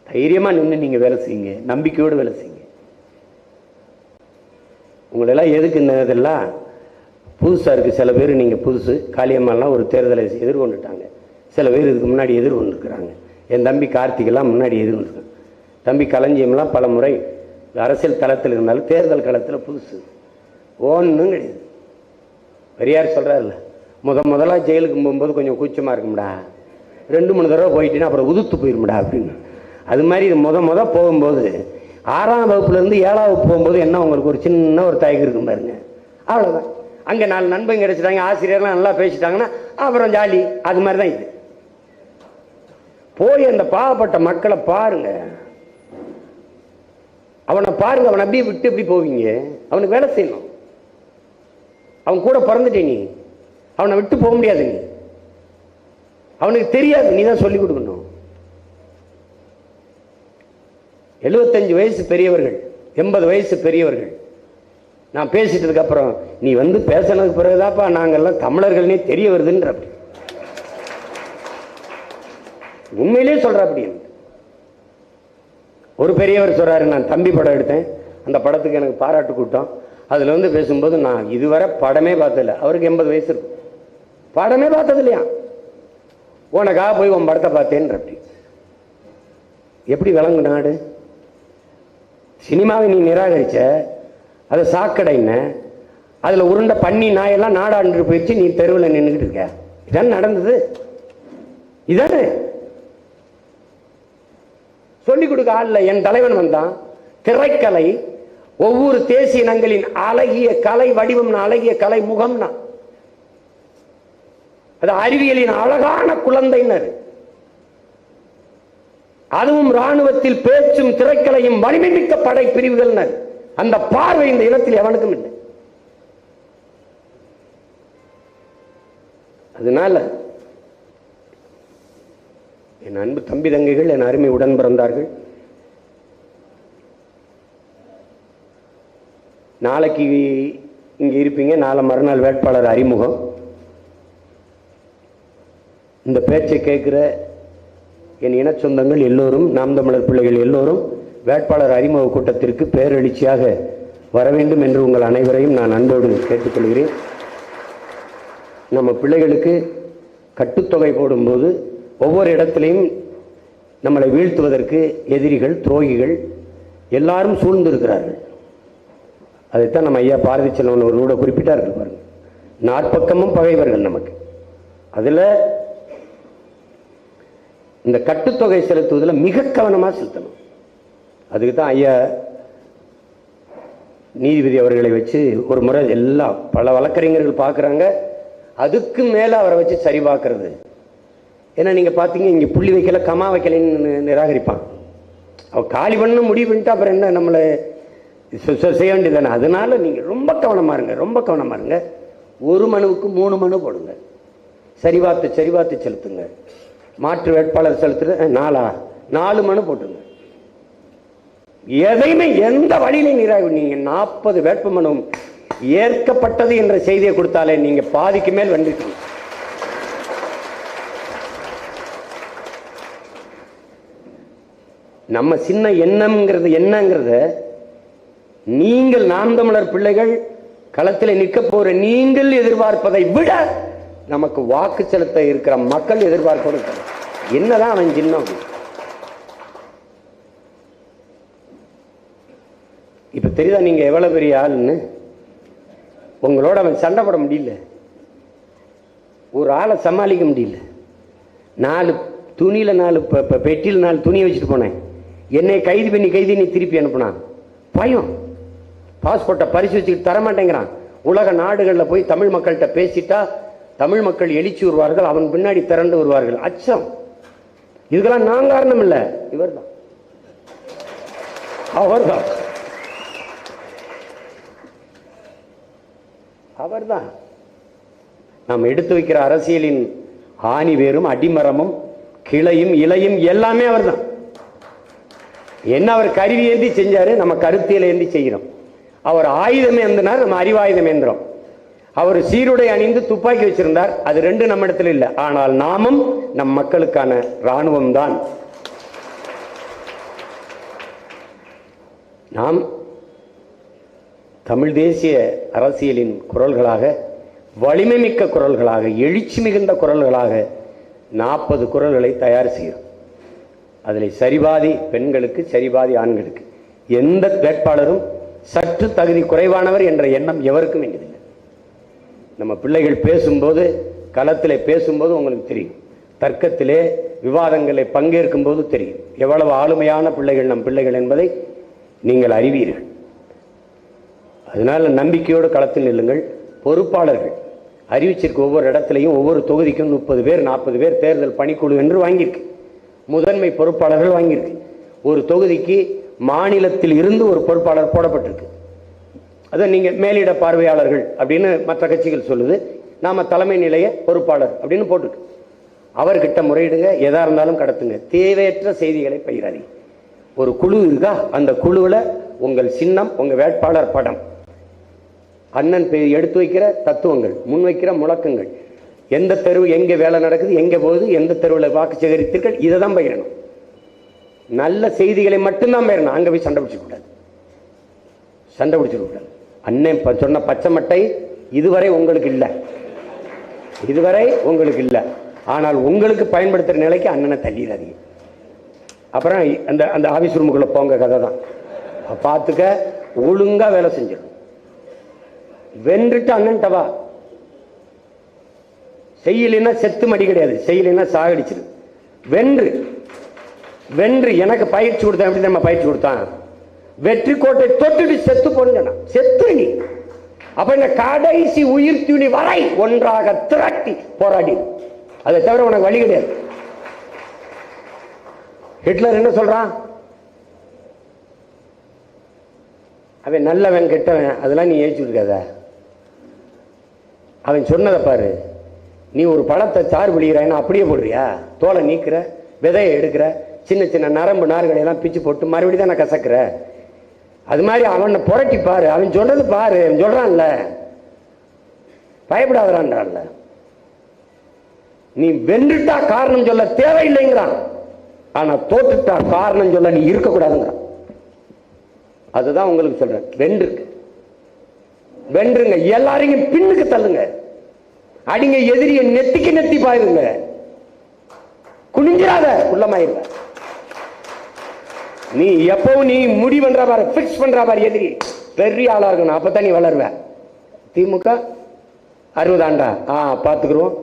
Speaker 1: தைரியமா நின்று நீங்க வேலை செய்யுங்க, நம்பிக்கையோடு வேலை செய்யுங்க. உங்களெல்லாம் எதுக்கு இந்த இதெல்லாம் புதுசாக இருக்குது. சில பேர் நீங்கள் புதுசு. காளியம்மாலாம் ஒரு தேர்தலை எதிர்கொண்டுட்டாங்க. சில பேர் இதுக்கு முன்னாடி எதிர்கொண்டுருக்குறாங்க. என் தம்பி கார்த்திகெல்லாம் முன்னாடி எதிர்கொண்டுருக்காங்க. தம்பி களஞ்சியம்லாம் பல முறை அரசியல் தளத்தில் இருந்தாலும் தேர்தல் களத்தில் புதுசு. ஒன்றும் கிடையாது. பெரியார் சொல்கிறார்ல, முதலாக ஜெயிலுக்கு போகும்போது கொஞ்சம் கூச்சமாக இருக்கும்டா, 2-3 தடவை போயிட்டீங்கன்னா அப்புறம் உதுத்து போயிரும்டா அப்படின்னு. அது மாதிரி இது போகும்போது 6ஆம் வகுப்புலேருந்து 7ஆம் வகுப்பு போகும்போது என்ன உங்களுக்கு ஒரு சின்ன ஒரு தயக்கம் இருக்கும் பாருங்க. அவ்வளோதான். அங்கே 4 நண்பங்க கிடைச்சிட்டாங்க, ஆசிரியர்லாம் நல்லா பேசிட்டாங்கன்னா அப்புறம் ஜாலி. அது மாதிரி தான் இது. போய் அந்த பாவப்பட்ட மக்களை பாருங்க, அவனை பாருங்க. அவனை அப்படியே விட்டு எப்படி போவீங்க? அவனுக்கு வேலை செய்யணும். அவன் கூட பிறந்துட்டே, நீ அவனை விட்டு போக முடியாது. நீ அவனுக்கு தெரியாது, நீ தான் சொல்லிக் கொடுக்கணும். 75 வயசு பெரியவர்கள், 80 வயசு பெரியவர்கள் நான் பேசிட்டதுக்கு அப்புறம் நீ பேசினதுக்கு பிறகுதாப்பா நாங்கெல்லாம் தமிழர்கள்னே தெரிய வருதுன்ற. உண்மையிலேயே சொல்ற. அப்படி ஒரு பெரியவர் சொல்றாரு, நான் தம்பி படம் எடுத்தேன், அந்த படத்துக்கு எனக்கு பாராட்டு கூட்டம். அதுல பேசும்போது நான் இதுவரை படமே பார்த்ததில்லை. அவருக்கு 80 வயசு இருக்கும், படமே பார்த்தது இல்லையா. உனக்காக போய் உன் படத்தை பார்த்தேன்ற. எப்படி விளங்கு நாடு? சினிமாவை நீ நிராகரிச்ச, அதை சாக்கடைன்ன, அதுல உருண்ட பண்ணி நாயெல்லாம் நாடாண்டு போயிடுச்சு. நீ தெருவில் நின்றுகிட்டு இருக்க. இதான் நடந்தது. இதானே சொல்லிக் கொடுக்க ஆள். என் தலைவன் வந்தான். திரைக்கலை ஒவ்வொரு தேசிய இனங்களின் அழகிய கலை வடிவம்னா, அழகிய கலை முகம்னா, அது அறிவியலின் அழகான குழந்தையினர். அதுவும் இராணுவத்தில் பேச்சும் திரைக்கலையும் வலிமை மிக்க படை பிரிவுகள். அந்த பார்வை இந்த இனத்தில் எவனுக்கும் இல்லை. அதனால என் அன்பு தம்பி தங்கைகள், என் அருமை உடன் பிறந்தார்கள், நாளைக்கு இங்க இருப்பீங்க. நாளை மறுநாள் வேட்பாளர் அறிமுகம். இந்த பேச்சை கேட்கிற என் இன சொந்தங்கள் எல்லோரும், நாம் தமிழர் பிள்ளைகள் எல்லோரும் வேட்பாளர் அறிமுக கூட்டத்திற்கு பேரெழுச்சியாக வர வேண்டும் என்று உங்கள் அனைவரையும் நான் அன்போடு கேட்டுக்கொள்கிறேன். நம்ம பிள்ளைகளுக்கு கட்டுத்தொகை போடும்போது ஒவ்வொரு இடத்திலையும் நம்மளை வீழ்த்துவதற்கு எதிரிகள், துரோகிகள் எல்லாரும் சூழ்ந்திருக்கிறார்கள். அதைத்தான் நம்ம ஐயா பாரதி செல்வன் ஒரு கூட குறிப்பிட்டார்கள் பாருங்க. நாற்பக்கமும் பகைவர்கள் நமக்கு. அதுல இந்த கட்டுத்தொகை செலுத்துவதில் மிக கவனமாக செலுத்தணும். அதுக்கு தான் ஐயா நீதிபதி அவர்களை வச்சு ஒரு முறை எல்லாம் பல வழக்கறிஞர்கள் பார்க்குறாங்க. அதுக்கு மேலே அவரை வச்சு சரி பார்க்கறது. ஏன்னா நீங்கள் பார்த்தீங்க, இங்கே புள்ளி வைக்கல, கமா வைக்கலைன்னு நிராகரிப்பான். அவள் காலி பண்ண முடிவு பண்ணிட்டு அப்புறம் என்ன நம்மளை செய்ய வேண்டியதானே. அதனால நீங்கள் ரொம்ப கவனமாக இருங்க, ரொம்ப கவனமாக இருங்க. ஒரு மனுவுக்கு 3 மனு போடுங்க. சரி பார்த்து செலுத்துங்க. மாற்று வேட்பாளர் செலுத்துற 4 மனு போட்டுங்க. எதையுமே எந்த வழியிலையும் நீராக நீங்க 40 வேட்பு மனு ஏற்கப்பட்டது என்ற செய்தியை கொடுத்தாலே நீங்க பாதிக்கு மேல் வந்துட்டீங்க. நம்ம சின்ன எண்ணம்ங்கிறது என்னங்கிறத நீங்கள் நாம் தமிழர் பிள்ளைகள் களத்தில் நிற்க போற நீங்கள் எதிர்பார்ப்பதை விட நமக்கு வாக்கு செலுத்த இருக்கிற மக்கள் எதிர்பார்ப்பது என்னதான் அவன் சின்னம். இப்ப தெரியுதா நீங்க எவ்வளவு பெரிய ஆளுன்னு? உங்களோட அவன் சண்டை போட முடியல, ஒரு ஆளை சமாளிக்க முடியல. 4 துணியில 4 பெட்டியில் 4 துணியை வச்சுட்டு போனேன். என்னை கைது பண்ணி திருப்பி அனுப்புனான். பயம். பாஸ்போர்ட்டை பரிசோதிச்சுட்டு தரமாட்டேங்கிறான். உலக நாடுகளில் போய் தமிழ் மக்கள்கிட்ட பேசிட்டா தமிழ் மக்கள் எழுச்சி வருவார்கள், அவன் பின்னாடி திரண்டு வருவார்கள். அச்சம். இதுக்கெல்லாம் நான் காரணம் இல்லை, இவர்தான், அவர்தான், அவர்தான். நாம் எடுத்து வைக்கிற அரசியலின் ஆணி வேரும் அடிமரமும் கிளையும் இலையும் எல்லாமே அவர்தான். என்ன அவர் கருவி ஏந்தி செஞ்சாரு, நம்ம கருத்தியலை ஏந்தி செய்கிறோம். அவர் ஆயுதம் ஏந்தினார், நம்ம அறிவாயுதம் ஏந்திரம். அவர் சீருடை அணிந்து துப்பாக்கி வச்சிருந்தார், அது 2 நம்ம இடத்துல இல்லை. ஆனால் நாமும் நம் மக்களுக்கான ராணுவம் தான். நாம் தமிழ் தேசிய அரசியலின் குரல்களாக, வலிமை மிக்க குரல்களாக, எழுச்சி மிகுந்த குரல்களாக 40 குரல்களை தயார் செய்கிறோம். அதில் சரிபாதி பெண்களுக்கு, சரிபாதி ஆண்களுக்கு. எந்த வேட்பாளரும் சற்று தகுதி குறைவானவர் என்ற எண்ணம் எவருக்கும் வேண்டியதில்லை. நம்ம பிள்ளைகள் பேசும்போது, களத்தில் பேசும்போது உங்களுக்கு தெரியும், தர்க்கத்திலே விவாதங்களை பங்கேற்கும் போது தெரியும் எவ்வளவு ஆளுமையான பிள்ளைகள் நம் பிள்ளைகள் என்பதை நீங்கள் அறிவீர்கள். அதனால நம்பிக்கையோடு களத்தில் நில்லுங்கள். பொறுப்பாளர்கள் அறிவிச்சிருக்கு, ஒவ்வொரு இடத்துலையும் ஒவ்வொரு தொகுதிக்கும் 30 பேர் 40 பேர் தேர்தல் பணிக்குழு என்று வாங்கியிருக்கு. முதன்மை பொறுப்பாளர்கள் வாங்கியிருக்கு. ஒரு தொகுதிக்கு மாநிலத்தில் இருந்து ஒரு பொறுப்பாளர் போடப்பட்டிருக்கு. அதை நீங்க மேலிட பார்வையாளர்கள் அப்படின்னு மற்ற கட்சிகள் சொல்லுது, நாம தலைமை நிலைய பொறுப்பாளர் அப்படின்னு போட்டுருக்கு. அவர்கிட்ட முறையிடுங்க, எதா இருந்தாலும் கடத்துங்க. தேவையற்ற செய்திகளை பகிராதீங்க. ஒரு குழு இருக்கா, அந்த குழுவில் உங்கள் சின்னம், உங்க வேட்பாளர் படம், அண்ணன் எடுத்து வைக்கிற தத்துவங்கள், முன்வைக்கிற முழக்கங்கள், எந்த தெருவு எங்கே வேலை நடக்குது, எங்கே போகுது, எந்த தெருவில் வாக்கு சேகரித்தீர்கள், இதை தான் பகிரணும். நல்ல செய்திகளை மட்டும்தான் பகிரணும். அங்கே போய் சண்டை பிடிச்சிக்கூடாது, சண்டை பிடிச்சிக்கூடாது. அண்ணன் சொன்ன பச்சை மட்டை இதுவரை உங்களுக்கு இல்லை, இதுவரை உங்களுக்கு இல்லை. ஆனால் உங்களுக்கு பயன்படுத்துகிற நிலைக்கு அண்ணனை தள்ளிடாதீங்க. அப்புறம் அந்த அந்த ஆஃபீஸ் ரூமுக்குள்ளே போங்க கதை தான். பார்த்துக்க, ஒழுங்காக வேலை செஞ்சிடும். வென்றுட்டு அண்ணன்ட்ட வா. செய்யலைன்னா செத்து மடி கிடையாது, செய்யலைன்னா சாகடிச்சிரு. வென்று வென்று எனக்கு பயிற்சி கொடுத்தேன். எப்படி நம்ம பயிற்சி கொடுத்தான்? வெற்றி கோட்டை தொட்டுட்டு செத்து போன செத்து நீ. அப்ப இந்த கடைசி உயிர் துணி வரை ஒன்றாக திரட்டி போராடி, அதை தவிர உனக்கு வழி கிடையாது. ஹிட்லர் என்ன சொல்றான்? அவன் நல்லவன் கெட்டவன் அதெல்லாம் நீ ஏற்றி இருக்காத. அவன் சொன்னதை பாரு. நீ ஒரு பழத்தை சாறு பிடிக்கிறான்னு அப்படியே போடுறியா? தோலை நீக்கிற, விதையை எடுக்கிற, சின்ன சின்ன நரம்பு நார்களை எல்லாம் பிச்சு போட்டு மறுபடியும் தான் நான் கசக்குற. அது மாதிரி அவனை புரட்டி பாரு. அவன் சொல்றது பாரு. அவன் சொல்றான்ல, பயப்படாதான்ல. நீ வென்றுட்டா காரணம் சொல்ல தேவையில்லைங்கிறான். ஆனா தோற்றுட்டா காரணம் சொல்ல நீ இருக்கக்கூடாதுங்கிறான். அதுதான் உங்களுக்கு சொல்றேன். வென்றுங்க, வென்றுங்க. எல்லாரையும் பின்னுக்கு தள்ளுங்க, அடிங்க. எதிரிய நெத்திக்கு நெத்தி பாருங்க. குனிஞ்சிராத, குள்ளமாயிருங்க. நீ எப்பவும் நீ முடி பண்ற பாரு, பிக்ஸ் பண்ற பாரு. எதிரி பெரிய ஆளா இருக்கணும், அப்பதான் நீ வளருவ. திமுக 60 ஆண்டா பாத்துக்கிறோம்.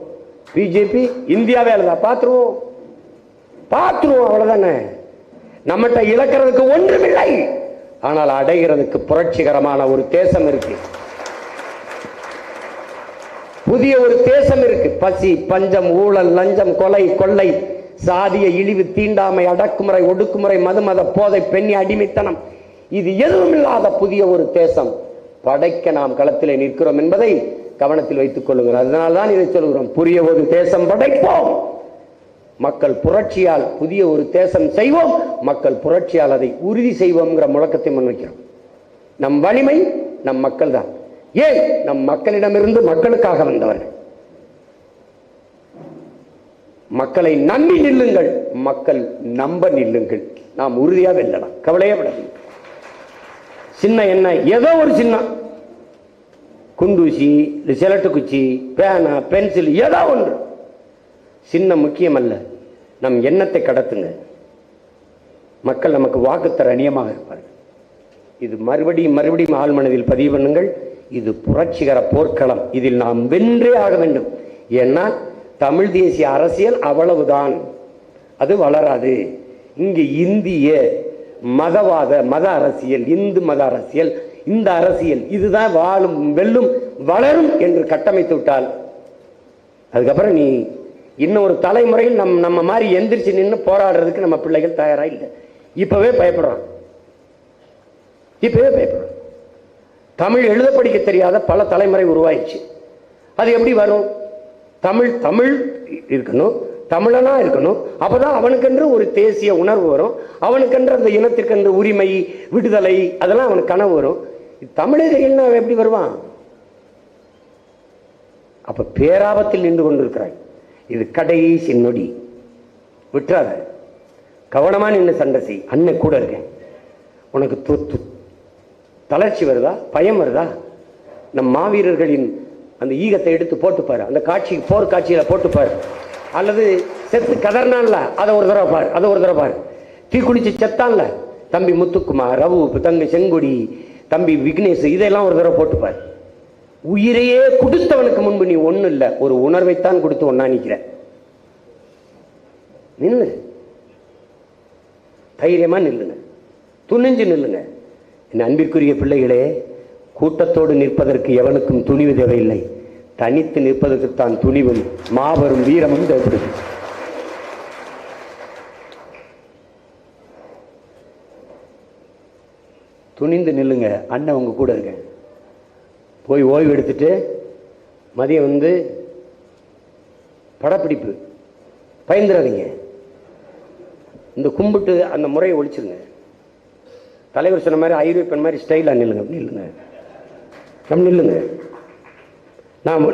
Speaker 1: பிஜேபி இந்தியாவே தான் பாத்துருவோம், பாத்துருவோம். அவ்வளவுதானே. நம்மகிட்ட இழக்கிறதுக்கு ஒன்றுமில்லை, ஆனால் அடைகிறதுக்கு புரட்சிகரமான ஒரு தேசம் இருக்கு, புதிய ஒரு தேசம் இருக்கு. பசி, பஞ்சம், ஊழல், லஞ்சம், கொலை, கொள்ளை, சாதிய இழிவு, தீண்டாமை, அடக்குமுறை, ஒடுக்குமுறை, மதுமத போதை, பெண்ணி அடிமைத்தனம், இது எதுவும் இல்லாத புதிய ஒரு தேசம் படைக்க நாம் களத்திலே நிற்கிறோம் என்பதை கவனத்தில் வைத்துக் கொள்ளுங்கள். அதனால்தான் இதை சொல்கிறோம். புதிய ஒரு தேசம் படைப்போம், மக்கள் புரட்சியால் புதிய ஒரு தேசம் செய்வோம், மக்கள் புரட்சியால் அதை உறுதி செய்வோம்ங்கிற முழக்கத்தை முன்வைக்கிறோம். நம் வலிமை நம் மக்கள் தான். ஏன்? நம் மக்களிடமிருந்து மக்களுக்காக வந்தவர்கள். மக்களை நம்பி நில்லுங்கள், மக்கள் நம்ப நில்லுங்கள். நாம் உறுதியா வெல்லலாம், கவலையே விடாது. சின்ன என்ன, ஏதோ ஒரு சின்னம், குண்டூசி, சிலட்டு குச்சி, பேனா, பென்சில், ஏதோ ஒன்று. சின்னம் முக்கியம் அல்ல, நம் எண்ணத்தை கடத்துங்க. மக்கள் நமக்கு வாக்குத்தர அநியமாக இருப்பார்கள். இது மறுபடியும் மறுபடியும் ஆள் மனதில் பதிவு பண்ணுங்கள். இது புரட்சிகர போர்க்களம். இதில் நாம் வென்றே ஆக வேண்டும். ஏன்னா தமிழ் தேசிய அரசியல் அவ்வளவுதான், அது வளராது. இங்கு இந்திய மதவாத மத அரசியல், இந்து மத அரசியல், இந்த அரசியல் இதுதான் வாழும் வெல்லும் வளரும் என்று கட்டமைத்து விட்டால் அதுக்கப்புறம் நீ இன்னும் ஒரு தலைமுறையில் நம்ம மாதிரி எந்திரிச்சு நின்று போராடுறதுக்கு நம்ம பிள்ளைகள் தயாரா இல்லை. இப்பவே பயப்படுறான். தமிழ் எழுத படிக்க தெரியாத பல தலைமுறை உருவாயிடுச்சு. அது எப்படி வரும்? தமிழ் தமிழ் இருக்கணும், தமிழனா இருக்கணும். அப்பதான் அவனுக்கென்று ஒரு தேசிய உணர்வு வரும். அவனுக்கென்று அந்த இனத்திற்கென்று உரிமை, விடுதலை, அதெல்லாம் அவனுக்கு கனவு வரும். தமிழே தெரியலன்னா அவன் எப்படி வருவான்? அப்ப பேராபத்தில் நின்று கொண்டிருக்கிறாய். இது கடைசி நொடி, விட்டுறாத. கவனமா நின்று சண்டை செய். அண்ணன் கூட இருக்கேன். உனக்கு தளர்ச்சி வருதா, பயம் வருதா? நம் மாவீரர்களின் அந்த ஈகத்தை எடுத்து போட்டுப்பாரு, அந்த காட்சி போர் காட்சியில போட்டுப்பாரு. அல்லது செத்து கதர்னான்ல, அதை ஒரு தடவை பாரு, அதை ஒரு தடவை பாரு. தீ குளிச்சு செத்தான்ல தம்பி முத்துக்குமார், ரவு, தங்கை செங்கொடி, தம்பி விக்னேஷ், இதெல்லாம் ஒரு தடவை போட்டுப்பாரு. உயிரையே கொடுத்தவனுக்கு முன்பு நீ ஒண்ணு இல்லை, ஒரு உணர்வைத்தான் கொடுத்து ஒன்னா நிக்கிற. நில்லு, தைரியமா நில்லுங்க, துணிஞ்சு நில்லுங்க. என் அன்பிற்குரிய பிள்ளைகளே, கூட்டத்தோடு நிற்பதற்கு எவனுக்கும் துணிவு தேவையில்லை. தனித்து நிற்பதற்கு தான் துணிவும் மாபெரும் வீரமும் தேவைப்படுது. துணிந்து நில்லுங்க. அண்ணன் உங்க கூட இருக்க. போய் ஓய்வு எடுத்துட்டு மதியம் வந்து படப்பிடிப்பு, பயந்துடாதீங்க. இந்த கும்பிட்டு அந்த முறையை ஒழிச்சிருங்க. தலைவர் சொன்ன மாதிரி ஐரோப்பியன் மாதிரி ஸ்டைலா நில்லுங்க. நில்லுங்க, நம்ம நில்லுங்க.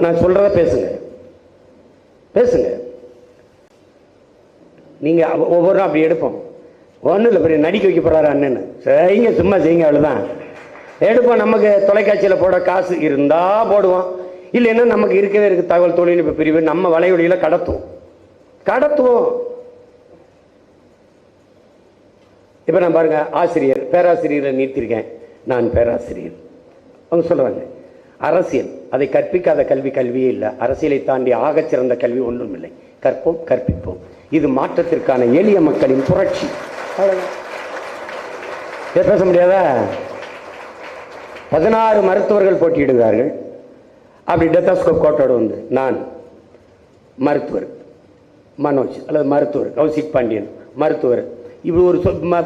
Speaker 1: நான் சொல்றத பேசுங்க, பேசுங்க. நீங்க ஒவ்வொரு அப்படி எடுப்போம். ஒன்றும் இல்லை, பெரிய நடிக்க வைக்க போறாரு அண்ணன்னு. செய்யுங்க, சும்மா செய்யுங்க, அவ்வளவுதான். எடுப்போம். நமக்கு தொலைக்காட்சியில் போட காசு இருந்தா போடுவோம், இல்லைன்னா நமக்கு இருக்கவே இருக்கு தகவல் தொழில்நுட்ப பிரிவு, நம்ம வலைவழியில கடத்துவோம். இப்ப நான் பாருங்க, ஆசிரியர் பேராசிரியரை நிறுத்திருக்கேன். நான் பேராசிரியர். அவங்க சொல்றாங்க அரசியல் அதை கற்பிக்காத கல்வி கல்வியே இல்லை, அரசியலை தாண்டி ஆகச்சிறந்த கல்வி ஒன்றும் இல்லை, கற்போம் கற்பிப்போம். இது மாற்றத்திற்கான எளிய மக்களின் புரட்சி. பேச முடியாதா? 16 மருத்துவர்கள் போட்டியிடுகிறார்கள். அப்படி டெத்தாஸ்கோப் கோட்டோடு வந்து நான் மருத்துவர் மனோஜ் அல்லது மருத்துவர் கௌசிக் பாண்டியன் மருத்துவர், இப்படி ஒரு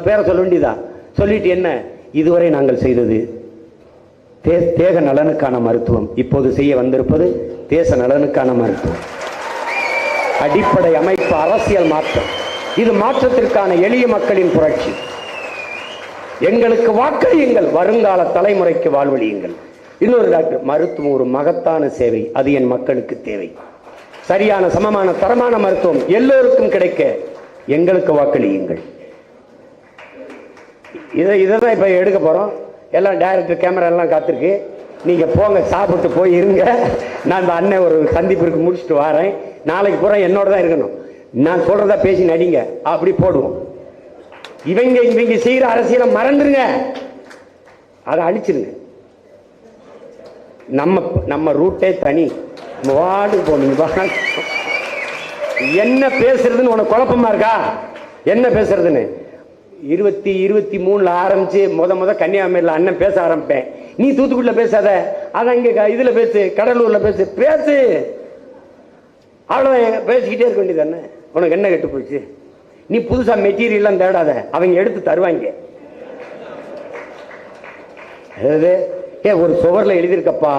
Speaker 1: பேரை சொல்ல வேண்டியதா? சொல்லிட்டு என்ன, இதுவரை நாங்கள் செய்தது தேக நலனுக்கான மருத்துவம், இப்போது செய்ய வந்திருப்பது தேச நலனுக்கான மருத்துவம். அடிப்படை அமைப்பு அரசியல் மாற்றம். இது மாற்றத்திற்கான எளிய மக்களின் புரட்சி. எங்களுக்கு வாக்களியுங்கள், வருங்கால தலைமுறைக்கு வாழ்வழியுங்கள். இன்னொரு டாக்டர், மருத்துவம் ஒரு மகத்தான சேவை, அது என் மக்களுக்கு தேவை. சரியான சமமான தரமான மருத்துவம் எல்லோருக்கும் கிடைக்க எங்களுக்கு வாக்களியுங்கள். இதைதான் இப்ப எடுக்க போறோம். எல்லாம் டைரக்டர் கேமரா எல்லாம் காத்திருக்கு. நீங்க போங்க, சாப்பிட்டு போய் இருங்க. நான் இந்த அண்ணன் ஒரு சந்திப்பிற்கு முடிச்சுட்டு வரேன். நாளைக்கு பூரா என்னோட தான் இருக்கணும். நான் சொல்றதா பேசி நடிங்க, அப்படி போடுவோம். இவங்க செய்யற அரசியலை மறந்துருங்க, அதை அழிச்சிருங்க. நம்ம ரூட்டே தனி. வாடு போனீங்க. என்ன பேசுறதுன்னு உனக்கு குழப்பமா இருக்கா? என்ன பேசுறதுன்னு 2023 ஆரம்பிச்சு முத கன்னியாகுமரியில் அண்ணன் பேச ஆரம்பிப்பேன். நீ தூத்துக்குடியில பேசாத, அதான் இங்க இதுல பேசு, கடலூர்ல பேசு. அவ்வளவுதான், பேசிக்கிட்டே இருக்க வேண்டியது. அண்ணன் உனக்கு என்ன கெட்டு போச்சு? நீ புதுசா மெட்டீரியல்லாம் தேடாத, அவங்க எடுத்து தருவாங்க. ஒரு சுவர்ல எழுதியிருக்கப்பா,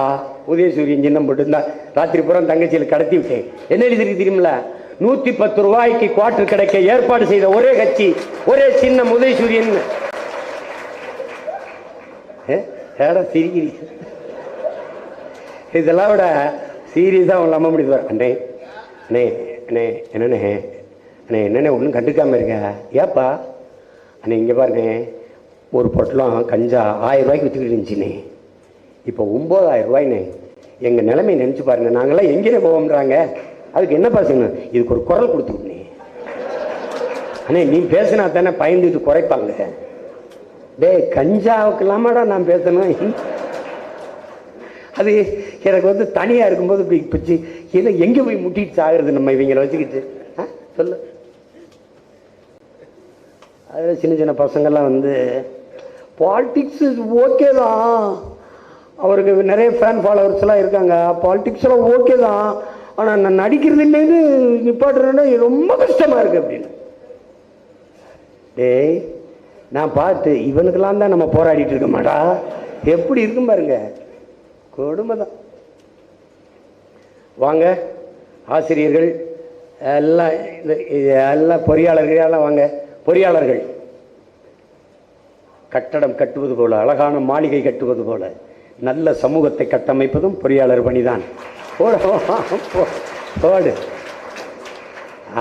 Speaker 1: உதயசூரியன் சின்னம் போட்டு இருந்தா ராத்திரி புறம் தங்கச்சியில் கடத்தி விட்டேன். என்ன எழுதிருக்கு தெரியுமில? 110 ரூபாய்க்கு குவார்டர் கிடைக்க ஏற்பாடு செய்த ஒரே கட்சி, ஒரே சின்னம் உதயசூரியன். சிரிக்கிறீங்க. இதெல்லாம் விட சீரியஸா அவங்க நம்ப முடியுது. அண்ணே அண்ணே அண்ணே என்னண்ணே அண்ணே என்னண்ணே ஒன்றும் கண்டுக்காம இருக்க? ஏப்பா அண்ணே இங்கே பாருங்க, ஒரு பொட்டலம் கஞ்சா 1000 ரூபாய்க்கு விற்றுக்கிட்டு இருந்துச்சுண்ணே, இப்போ 9000 ரூபாய்ண்ணே. எங்க நிலைமை நினைச்சு பாருங்க, நாங்கெல்லாம் எங்கே போவோம்ன்றாங்க. அதுக்கு என்னப்பா செய்யணும்? இதுக்கு ஒரு குரல் கொடுத்துருந்தேன். அண்ணே நீ பேசினா தானே பயந்துட்டு குறைப்பாங்க. டே கஞ்சாவுக்கு இல்லாமடா நான் பேசணும். அது எனக்கு தனியா இருக்கும்போது பிச்சு இல்லை எங்க போய் முட்டிட்டு ஆகுறது நம்ம இவங்களை வச்சுக்கிட்டு சொல்லு. அதில் சின்ன சின்ன பசங்கள்லாம் பாலிடிக்ஸ் ஓகே தான், அவருக்கு நிறைய ஃபேன் ஃபாலோவர்ஸ்லாம் இருக்காங்க, பாலிடிக்ஸ்லாம் ஓகே தான், ஆனால் நான் நடிக்கிறது இல்லைன்னு நிப்பாட்டுறேன்னா ரொம்ப கஷ்டமாக இருக்குது அப்படின்னு. டேய் நான் பார்த்து இவனுக்கெல்லாம் தான் நம்ம போராடிட்டு இருக்க மாட்டா, எப்படி இருக்கும் பாருங்க, கொடுமை தான். வாங்க ஆசிரியர்கள் எல்லாம் எல்லாம் பொறியாளர்கள் எல்லாம் வாங்க. பொறியாளர்கள் கட்டடம் கட்டுவது போல, அழகான மாளிகை கட்டுவது போல நல்ல சமூகத்தை கட்டமைப்பதும் பொறியாளர் பணிதான். போடு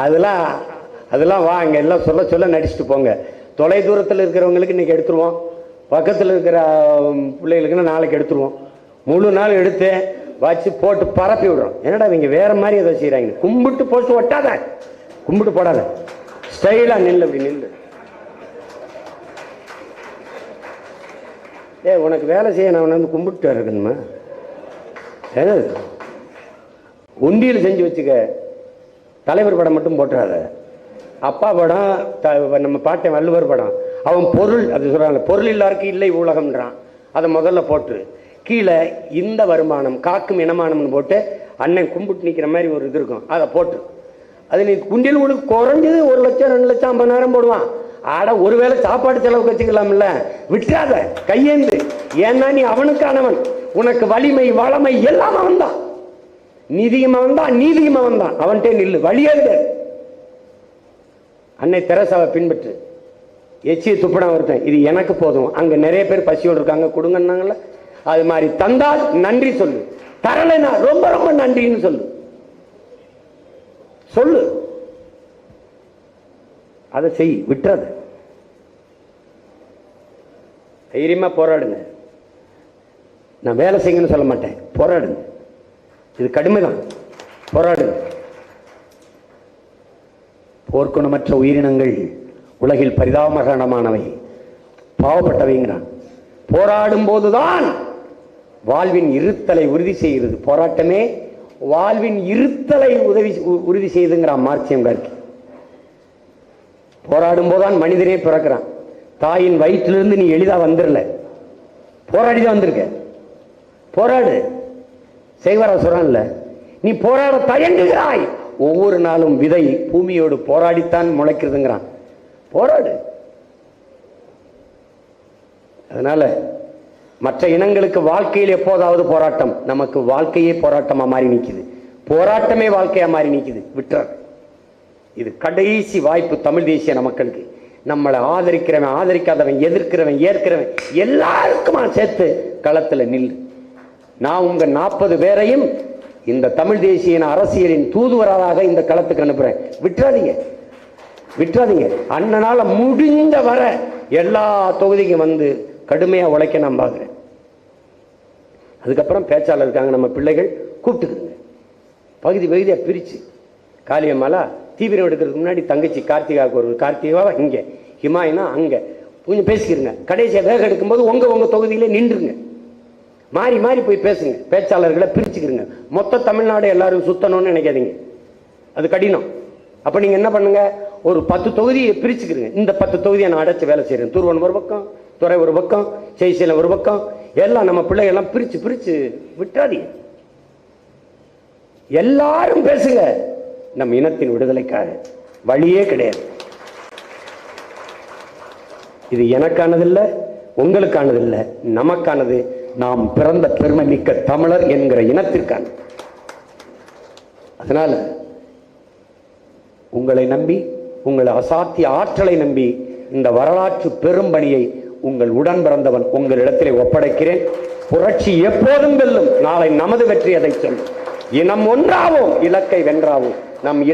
Speaker 1: அதெல்லாம் வாங்க, எல்லாம் சொல்ல சொல்ல நடிச்சுட்டு போங்க. தொலை தூரத்தில் இருக்கிறவங்களுக்கு இன்னைக்கு எடுத்துருவோம், பக்கத்தில் இருக்கிற பிள்ளைகளுக்குன்னா நாளைக்கு எடுத்துருவோம். முழு நாள் எடுத்து வச்சு போட்டு பரப்பி விடுறோம். என்னடா இவங்க வேற மாதிரி ஏதோ செய்யறாங்க. கும்பிட்டு போட்டு ஒட்டாத, கும்பிட்டு போடாத, ஸ்டைலா நில்லு, அப்படி நில்லு. உனக்கு வேலை செய்ய நான் கும்பிட்டு இருக்கணுமா? உண்டியில் செஞ்சு வச்சுக்க. தலைவர் படம் மட்டும் போட்டுறாத. அப்பா படம், நம்ம பாட்டை வள்ளுவர் படம், அவன் பொருள் அது சொல்றாங்க, பொருள் எல்லாருக்கும் இல்லை உலகம்ன்றான். அதை முதல்ல போட்டு கீழே இந்த வருமானம் காக்கும் இனமானம்னு போட்டு அண்ணன் கும்பிட்டு நிற்கிற மாதிரி ஒரு இது இருக்கும், அதை போட்டு அது நீ குண்டில் உனக்கு குறைஞ்சது 1 லட்சம் 2 லட்சம் 50,000 போடுவான். ஆட ஒருவேளை சாப்பாடு செலவுக்கு வச்சுக்கலாம்ல, விட்டுறாத கையேந்து. ஏன்னா நீ அவனுக்கானவன், உனக்கு வலிமை வளமை எல்லாம் அவன் தான். நிதியும் அவன் தான், நீதியும் அவன் தான். அவன்கிட்ட நில்லு, வழியே கிடையாது. அன்னை தெரசாவை பின்பற்று. எச்சியை துப்படம் ஒருத்தன், இது எனக்கு போதும், அங்க நிறைய பேர் பசியோடு இருக்காங்க கொடுங்கன்னாங்கல்ல, அது மாதிரி தந்தால் நன்றி சொல்லு, தரலைனா ரொம்ப ரொம்ப நன்றின்னு சொல்லு. சொல்லு, அதை செய், விட்டுறது. தைரியமா போராடுங்க. நான் வேலை செய்யணும்னு சொல்ல மாட்டேன், போராடுங்க. இது கடுமைதான், போராடுங்க. போர்க்குணமற்ற உயிரினங்கள் உலகில் பரிதாபகரமானவை, பாவப்பட்டவைங்கிறான். போராடும் போதுதான் வாழ்வின் இருத்தலை உறுதி செய்கிறது. போராட்டமே வாழ்வின் இருத்தலை உறுதி செய்துங்கிறான் மார்க்சியம் கார்கி. போராடும் போதுதான் மனிதனே பிறக்கிறான். தாயின் வயிற்றிலிருந்து நீ எளிதா வந்துடல, போராடிதான் வந்திருக்க. போராடு. செய்வாரா சொல்றான்ல, நீ போராட தயங்குகிறாய். ஒவ்வொரு நாளும் விதை பூமியோடு போராடித்தான் முளைக்கிறதுங்கிறான். போராடு. அதனால மற்ற இனங்களுக்கு வாழ்க்கையில் எப்போதாவது போராட்டம், நமக்கு வாழ்க்கையே போராட்டமா மாறி நிற்குது, போராட்டமே வாழ்க்கையா மாறி நிற்குது. விட்டுறாரு. இது கடைசி வாய்ப்பு தமிழ் தேசிய மக்களுக்கு. நம்மளை ஆதரிக்கிறவன் ஆதரிக்காதவன் எதிர்க்கிறவன் ஏற்கிறவன் எல்லாருக்குமா சேர்த்து களத்துல நில். நான் உங்க 40 பேரையும் இந்த தமிழ் தேசிய அரசியலின் தூதுவராக இந்த களத்துக்கு அனுப்புறேன். விட்டுறாதீங்க, விட்டுறாதீங்க. அண்ணனால முடிஞ்ச வர எல்லா தொகுதிக்கும் கடுமையா உழைக்க நான் பார்க்கிறேன். அதுக்கப்புறம் பேச்சாளர் இருக்காங்க, நம்ம பிள்ளைகள் கூப்பிட்டுக்குங்க. பகுதி பகுதியா பிரிச்சு, காளியம்மாலா தீவிரம் எடுக்கிறதுக்கு முன்னாடி தங்கச்சி கார்த்திகாவுக்கு ஒரு கார்த்திகாவா இங்க, ஹிமாயினா அங்க, கொஞ்சம் பேசிக்கிறங்க. கடைசியா வேக எடுக்கும்போது உங்க தொகுதியில நின்றுங்க. மாறி மாறி போய் பேசுங்க. பேச்சாளர்களை பிரிச்சுக்கிறங்க. மொத்த தமிழ்நாடு எல்லாரும் சுத்தணும்னு நினைக்காதீங்க, அது கடினம். அப்ப நீங்க என்ன பண்ணுங்க, ஒரு 10 தொகுதியை பிரிச்சுக்கிறங்க. இந்த 10 தொகுதியை நான் அடைச்சு வேலை செய்யறேன். தூர்வன் ஒரு பக்கம், துறை ஒரு பக்கம், செய்சீலம் ஒரு பக்கம், எல்லாம் நம்ம பிள்ளைகள் எல்லாம் பிரிச்சு பிரிச்சு விட்டாதீங்க. எல்லாரும் பேசுங்க. நம்ம இனத்தின் விடுதலைக்காக வழியே கிடையாது. இது எனக்கானதில்லை, உங்களுக்கானதில்லை, நமக்கானது. நாம் பிறந்த பெருமை மிக்க தமிழர் என்கிற இனத்திற்கான. அதனால உங்களை நம்பி, உங்களை அசாத்திய ஆற்றலை நம்பி இந்த வரலாற்று பெரும்பணியை உங்கள் உடன் பிறந்தவன் உங்களிடத்திலே ஒப்படைக்கிறேன். புரட்சி எப்போதும் வெல்லும். நாளை நமது வெற்றி அதை சொல்லும். இனம் ஒன்றாவோம், இலக்கை வென்றாவோம். நம்